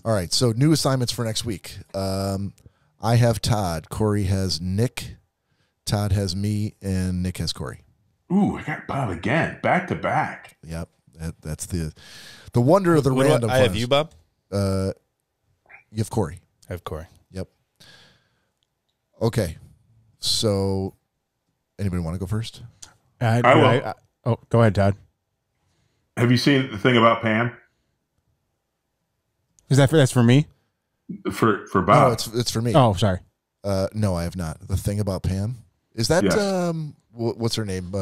All right, so new assignments for next week. I have Todd. Cory has Nick. Todd has me, and Nick has Cory. Ooh, I got Bob again, back to back. Yep, that's the wonder of the random. I have you, Bob. You have Cory. I have Cory. Yep. Okay, so anybody want to go first? I will. Go ahead, Todd. Have you seen the thing about Pam? That's for me? For Bob. No, it's for me. Oh, sorry. No, I have not. The Thing About Pam. Is that yes. What's her name?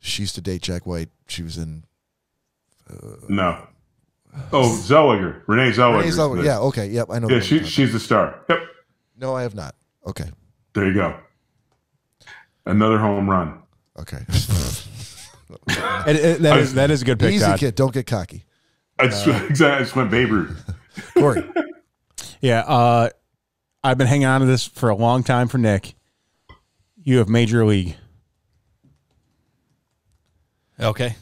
She used to date Jack White. She was in. No. Oh, Zellweger. Renee Zellweger. Yeah. Okay. Yep. I know. Yeah, she's the star. Yep. No, I have not. Okay. There you go. Another home run. Okay. that is a good pick. Easy, Todd. kid. Don't get cocky. I just went Babe Ruth. Cory. Yeah. I've been hanging on to this for a long time for Nick. You have Major League. Okay.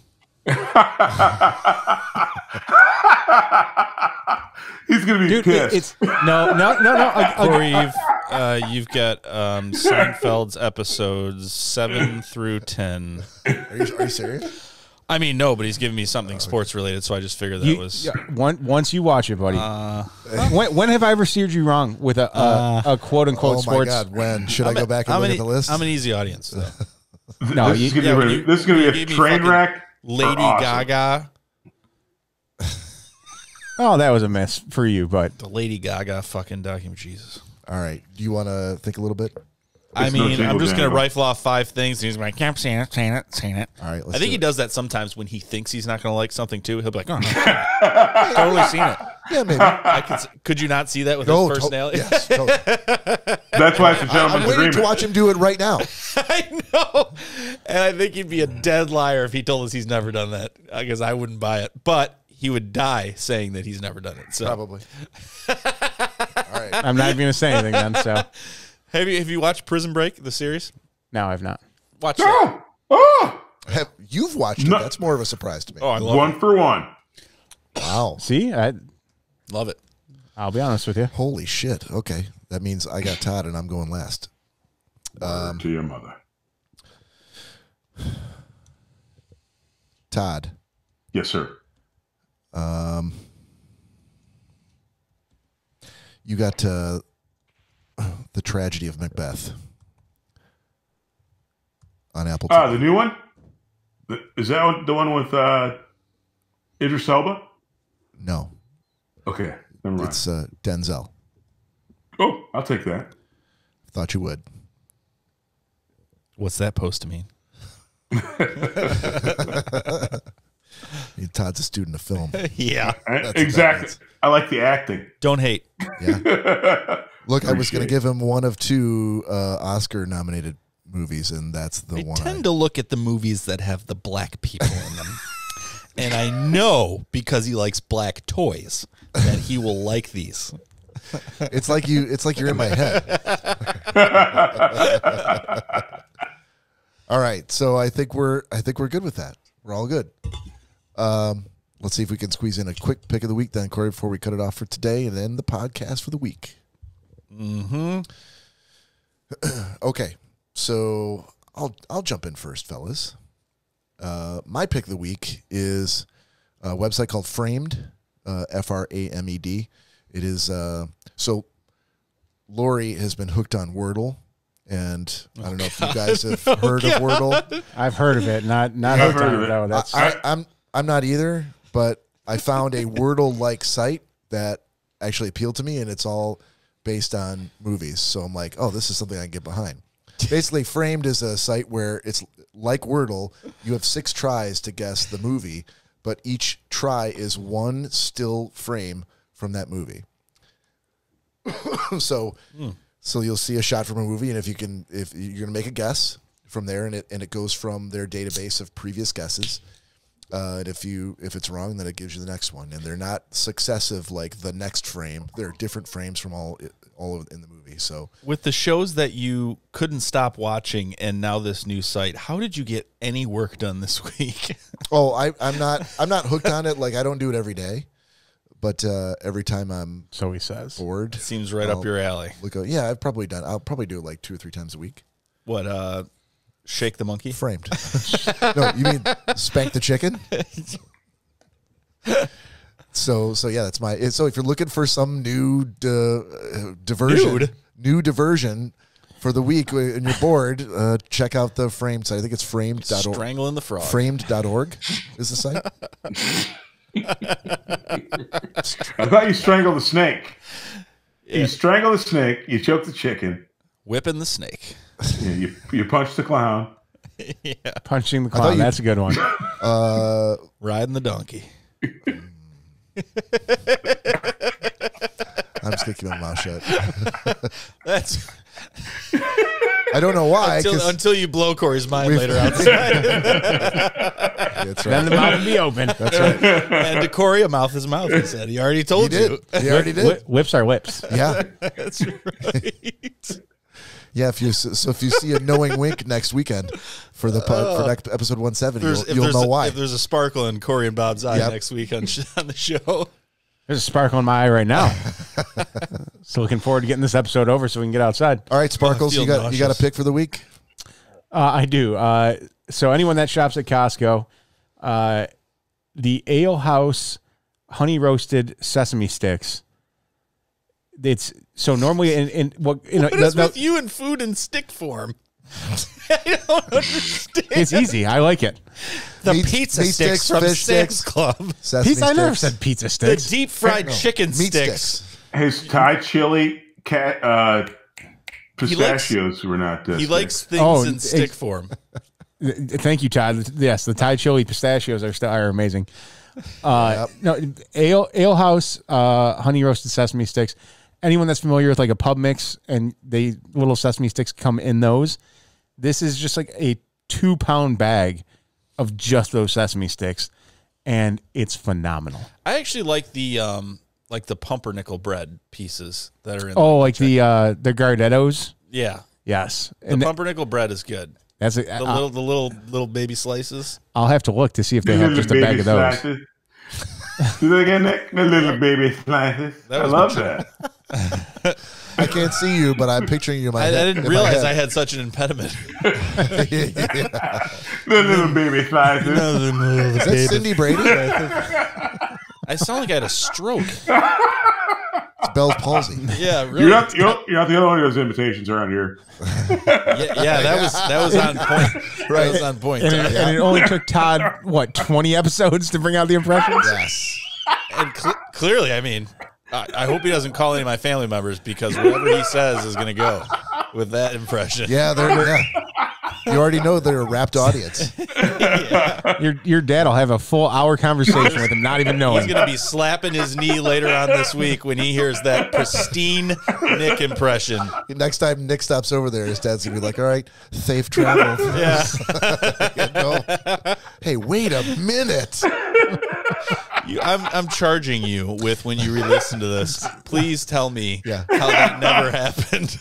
He's gonna be pissed. It's no. Cory, you've got Seinfeld's episodes 7 through 10. Are you serious? No, but he's giving me something sports related, so I just figured that was once you watch it, buddy. When have I ever steered you wrong with a quote unquote sports? Oh my God! When should I go back and look at the list? I'm an easy audience. So. No, this is gonna be a train wreck. Lady Gaga. Oh, that was a miss for you, but the Lady Gaga fucking document. Jesus. All right. Do you want to think a little bit? I'm just going to rifle off 5 things, and he's like, I'm saying it. All right, I think he does that sometimes when he thinks he's not going to like something, too. He'll be like, oh, no, totally seen it. Yeah, maybe. Could you not see that with his personality? Yes, totally. That's why it's a gentleman's agreement. I'm waiting to watch him do it right now. I know. And I think he'd be a dead liar if he told us he's never done that, because I wouldn't buy it. But he would die saying that he's never done it. So. Probably. All right. I'm not even going to say anything then, so... Have you watched Prison Break, the series? No, I've not. Watch it. You've watched it. That's more of a surprise to me. Oh, I love One it. for one. Wow. See, Love it. I'll be honest with you. Holy shit. Okay. That means I got Todd and I'm going last. To your mother. Todd. Yes, sir. You got The Tragedy of Macbeth on Apple TV. The new one? Is that the one with Idris Elba? No. Okay, never mind. It's Denzel. Oh, I'll take that. Thought you would. What's that supposed to mean? Todd's a student of film. Yeah. Exactly. I like the acting. Don't hate. Yeah. Look, I was going to give him one of two Oscar-nominated movies, and that's the one. I tend to look at the movies that have the black people in them. And I know, because he likes black toys, that he will like these. It's like you're in my head. All right, so I think we're good with that. We're all good. Let's see if we can squeeze in a quick pick of the week then, Cory, before we cut it off for today and then the podcast for the week. Okay, so I'll jump in first, fellas. My pick of the week is a website called Framed, Framed. It is so Lori has been hooked on Wordle, and I don't know if you guys have heard of Wordle. I've heard of it, not hooked on it though. That's I'm not either, but I found a Wordle-like site that actually appealed to me, and it's all based on movies. So I'm like, oh, this is something I can get behind. Basically, Framed is a site where it's like Wordle. You have 6 tries to guess the movie, but each try is one still frame from that movie. So you'll see a shot from a movie, and if you're gonna make a guess from there, and it goes from their database of previous guesses. And if it's wrong, then it gives you the next one, and they're not successive like the next frame. They're different frames from all in the movie. So with the shows that you couldn't stop watching, and now this new site, how did you get any work done this week? Oh, I'm not hooked on it. Like, I don't do it every day, but every time I'm he says bored, seems right up your alley. Yeah, I'll probably do it like 2 or 3 times a week. What? Shake the monkey? Framed. No, you mean spank the chicken? So yeah, that's my. So if you're looking for some new diversion for the week and you're bored, check out the Framed site. I think it's framed.org. Strangling the frog. Framed.org is the site. I thought you strangled the snake. Yeah. You strangle the snake, you choke the chicken. Whipping the snake. Yeah, you punch the clown. Yeah. Punching the clown. That's a good one. Riding the donkey. I'm just going to keep my mouth shut. That's... I don't know why. Until you blow Cory's mind later outside. That's right. Then the mouth will be open. That's right. And to Cory, a mouth is a mouth, he said. He already told you. He already did. Whips are whips. Yeah. That's right. Yeah, if you see a knowing wink next weekend for next episode 170, you'll know why. If there's a sparkle in Cory and Bob's eye next week on the show. There's a sparkle in my eye right now. So looking forward to getting this episode over so we can get outside. All right, Sparkles, you got a pick for the week? I do. So anyone that shops at Costco, the Ale House honey roasted sesame sticks. It's so normally in what is with you in food in stick form? I don't understand. It's easy. I like it. The pizza sticks from Sam's Club. Pizza? I never said pizza sticks. The deep fried chicken sticks. His Thai chili pistachios were not. He likes things in stick form. Thank you, Todd. Yes, the Thai chili pistachios are amazing. No, Ale House honey roasted sesame sticks. Anyone that's familiar with like a pub mix and they little sesame sticks come in those, this is just like a 2-pound bag of just those sesame sticks, and it's phenomenal. I actually like the pumpernickel bread pieces that are in. Oh, like the Gardettos. Yeah. Yes. The pumpernickel bread is good. That's the little baby slices. I'll have to look to see if they have just a bag of those. Slices. Do that again, Nick? The little baby slices. I love that. I can't see you, but I'm picturing you in my head. I didn't realize I had such an impediment. The little baby slices. Is that Cindy Brady? I sound like I had a stroke. It's Bell's palsy. Yeah, really. You're not the only one of those invitations around here. Yeah, that was on point. Right, that was on point. And it only took Todd 20 episodes to bring out the impressions. Yes. And clearly, I mean, I hope he doesn't call any of my family members because whatever he says is going to go with that impression. Yeah, you already know they're a rapt audience. Your dad will have a full hour conversation with him, not even knowing. He's going to be slapping his knee later on this week when he hears that pristine Nick impression. Next time Nick stops over there, his dad's going to be like, all right, safe travel. Yeah. Hey, wait a minute. I'm charging you with when you re-listen to this. Please tell me how that never happened.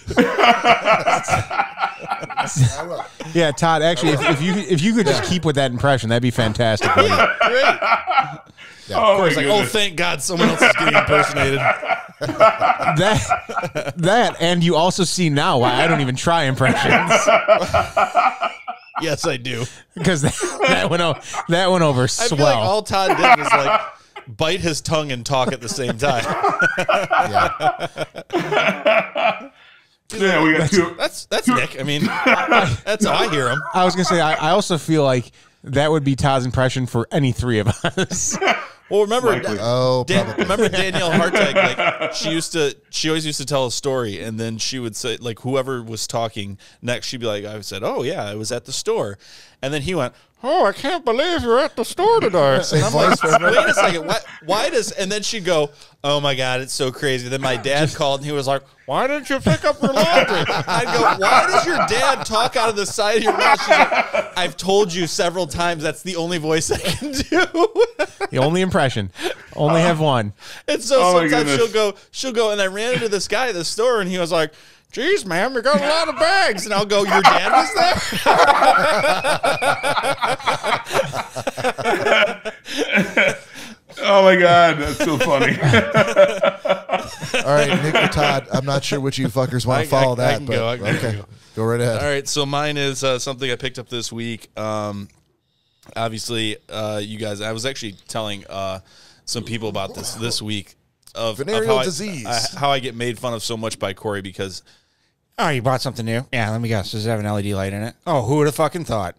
Yeah, Todd. Actually, if you could just keep with that impression, that'd be fantastic. Great. Yeah, of course, like, thank God someone else is getting impersonated. That, and you also see now why I don't even try impressions. Yes, I do. Because that went over swell. I feel like all Todd did was like bite his tongue and talk at the same time. Yeah, we got two. That's Nick. I mean, that's how I hear him. I was gonna say I also feel like that would be Todd's impression for any three of us. Well, remember, probably. Danielle Hartag? Like she always used to tell a story, and then she would say, like, whoever was talking next, she'd be like, I said, "Oh yeah, I was at the store," and then he went, "Oh, I can't believe you're at the store today." And I'm like, wait a second, why does? And then she'd go, "Oh my God, it's so crazy." Then my dad called, and he was like, "Why didn't you pick up your laundry?" I'd go, "Why does your dad talk out of the side of your mouth?" She's like, "I've told you several times that's the only voice I can do." The only impression. Only have one. And so sometimes she'll go, and I ran into this guy at the store, and he was like, "Geez, ma'am, you got a lot of bags." And I'll go, "Your dad was there?" Oh my God, that's so funny. All right, Nick or Todd, I'm not sure which you fuckers want to follow that, but okay, go right ahead. All right, so mine is something I picked up this week. Obviously, you guys, I was actually telling some people about this week of venereal disease. How I get made fun of so much by Cory because, oh, you bought something new? Yeah, let me guess. Does it have an LED light in it? Oh, who would have fucking thought?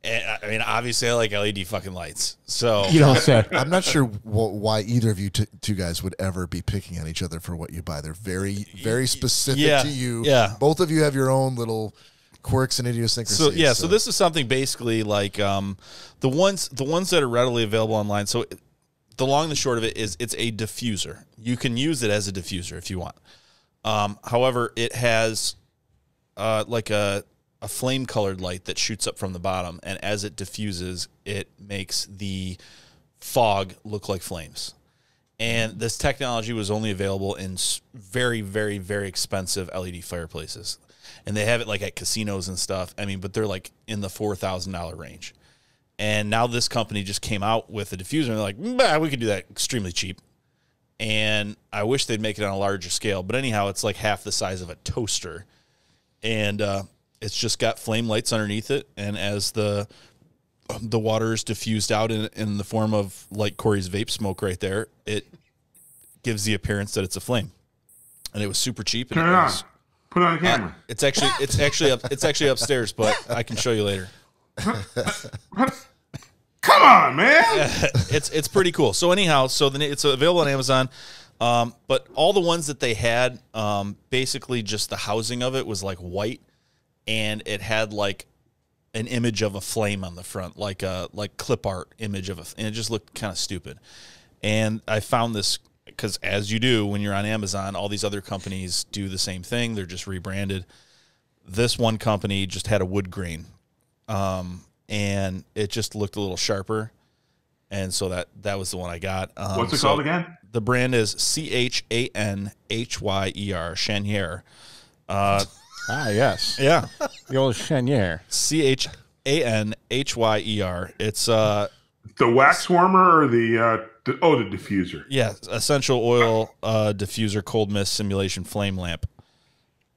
And, I mean, obviously, I like LED fucking lights. So you don't say. I'm not sure why either of you two guys would ever be picking on each other for what you buy. They're very, very specific to you. Yeah, both of you have your own little quirks and idiosyncrasies. So this is something basically like the ones that are readily available online. So the long and the short of it is it's a diffuser. You can use it as a diffuser if you want. However, it has like a flame-colored light that shoots up from the bottom, and as it diffuses, it makes the fog look like flames. And this technology was only available in very, very, very expensive LED fireplaces. And they have it like at casinos and stuff. I mean, but they're like in the $4,000 range. And now this company just came out with a diffuser, and they're like, we could do that extremely cheap. And I wish they'd make it on a larger scale. But anyhow, it's like half the size of a toaster. And it's just got flame lights underneath it. And as the water is diffused out in the form of like Cory's vape smoke right there, it gives the appearance that it's a flame. And it was super cheap. Turn it on. Put it on the camera. It's actually upstairs, but I can show you later. Come on, man. It's pretty cool. So anyhow, it's available on Amazon. But all the ones that they had, basically just the housing of it was like white, and it had like an image of a flame on the front, like clip art image and it just looked kind of stupid. And I found this because, as you do when you're on Amazon, all these other companies do the same thing. They're just rebranded. This one company just had a wood grain, and it just looked a little sharper. And so that was the one I got. What's it called again? The brand is CHANHYER, Chanier. Yes. Yeah. The old Chenier. CHANHYER. It's The wax warmer or the diffuser? Yeah, essential oil diffuser cold mist simulation flame lamp.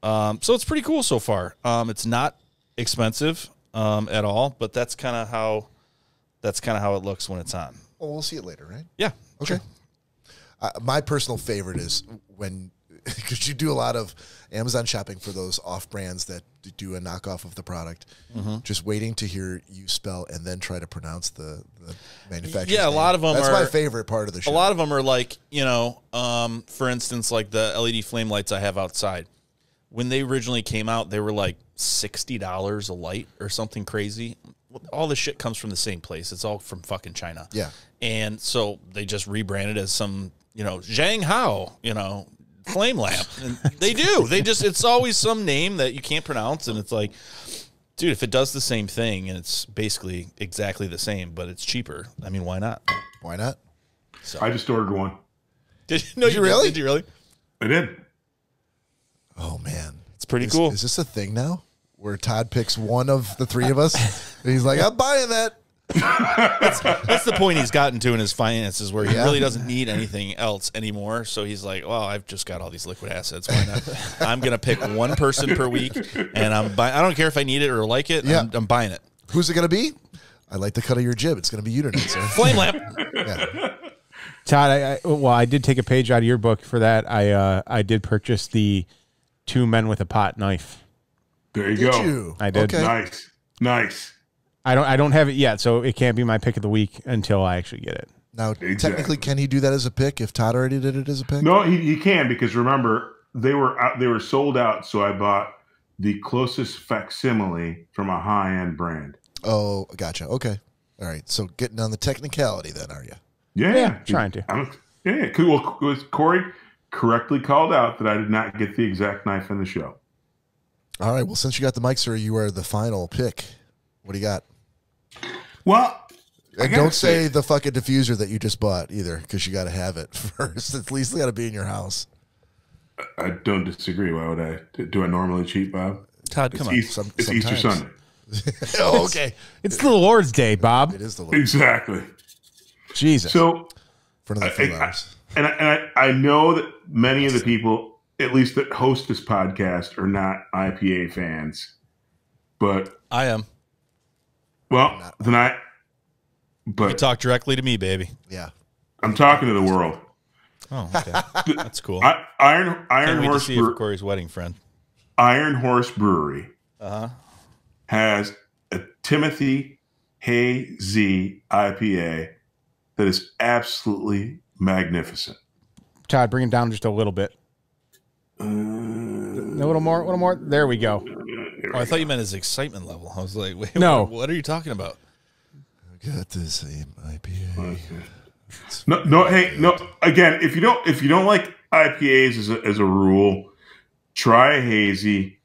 So it's pretty cool so far. It's not expensive at all, but that's kind of how it looks when it's on. Well, we'll see it later, right? Yeah. Okay. My personal favorite is when, because you do a lot of Amazon shopping for those off brands that do a knockoff of the product, just waiting to hear you spell and then try to pronounce the manufacturer's Yeah, a name. lot of them That's are my favorite part of the show. A lot of them are like, for instance, like the LED flame lights I have outside. When they originally came out, they were like $60 a light or something crazy. All this shit comes from the same place. It's all from fucking China. Yeah. And so they just rebranded as some, Zhang Hao, flame lamp. And they do. It's always some name that you can't pronounce. And it's like, dude, if it does the same thing and it's basically exactly the same, but it's cheaper, I mean, why not? Why not? So. I just ordered one. Did you really? Did you really? I did. Oh, man. It's pretty cool. Is this a thing now where Todd picks one of the three of us? And he's like, I'm buying that. That's the point he's gotten to in his finances, where he really doesn't need anything else anymore. So he's like, well, I've just got all these liquid assets. Why not? I'm going to pick one person per week, and I don't care if I need it or like it. Yeah. I'm buying it. Who's it going to be? I like the cut of your jib. It's going to be you tonight, sir. Flame lamp. Yeah. Todd, I did take a page out of your book for that. I did purchase the 2 men with a pot knife. There you go. You? I did. Okay. Nice. I don't have it yet, so it can't be my pick of the week until I actually get it. Now, technically, can he do that as a pick if Todd already did it as a pick? No, he can, because remember they were sold out. So I bought the closest facsimile from a high end brand. Oh, gotcha. Okay, all right. So getting on the technicality, then, are you? Yeah, trying to. Cool. Well, Cory correctly called out that I did not get the exact knife in the show. All right. Well, since you got the mic, sir, you are the final pick. What do you got? Well, and don't say the fucking diffuser that you just bought either, because you got to have it first. At least got to be in your house. I don't disagree. Why would I? Do I normally cheat, Bob? Todd, come on. It's Easter Sunday. Oh, okay. It's the Lord's Day, Bob. It is the Lord's Exactly. Day. Jesus. So, for another few hours. And I know that many of the people, at least that host this podcast, are not IPA fans, but I am. Well, then you talk directly to me, baby. Yeah. I'm talking to the world. Oh, okay. That's cool. Iron Can't wait Horse to see it for Cory's wedding friend. Iron Horse Brewery has a Timothy Hazy IPA that is absolutely magnificent. Todd, bring it down just a little bit. A little more. There we go. Oh, I thought you meant his excitement level. I was like, wait, no. What are you talking about? I got the same IPA. No. Hey, no. Again, if you don't like IPAs as a rule, try a hazy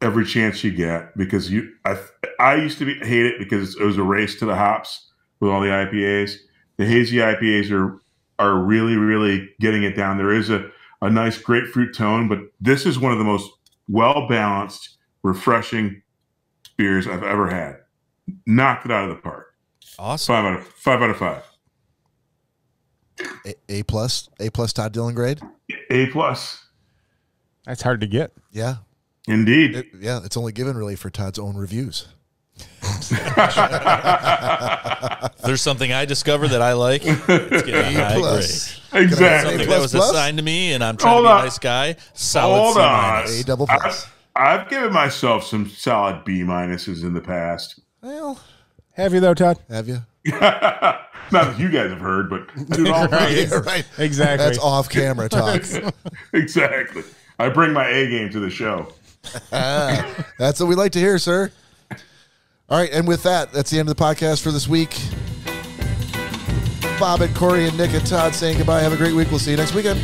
every chance you get, because I used to hate it because it was a race to the hops with all the IPAs. The hazy IPAs are really, really getting it down. There is a nice grapefruit tone, but this is one of the most well-balanced, refreshing beers I've ever had. Knocked it out of the park. Awesome. 5 out of 5. A plus Todd Dillon grade? A plus. That's hard to get. Yeah. Indeed. It's only given really for Todd's own reviews. There's something I discovered that I like. It's getting a high grade. Exactly. Something that was assigned to me, and I'm trying to be a nice guy. Solid C-. A double plus. I've given myself some solid B minuses in the past. Well, have you though, Todd? Have you? Not that you guys have heard, but right. Exactly. That's off camera talk. Exactly. I bring my A game to the show. That's what we like to hear, sir. All right, and with that, that's the end of the podcast for this week. Bob and Cory and Nick and Todd saying goodbye. Have a great week. We'll see you next weekend.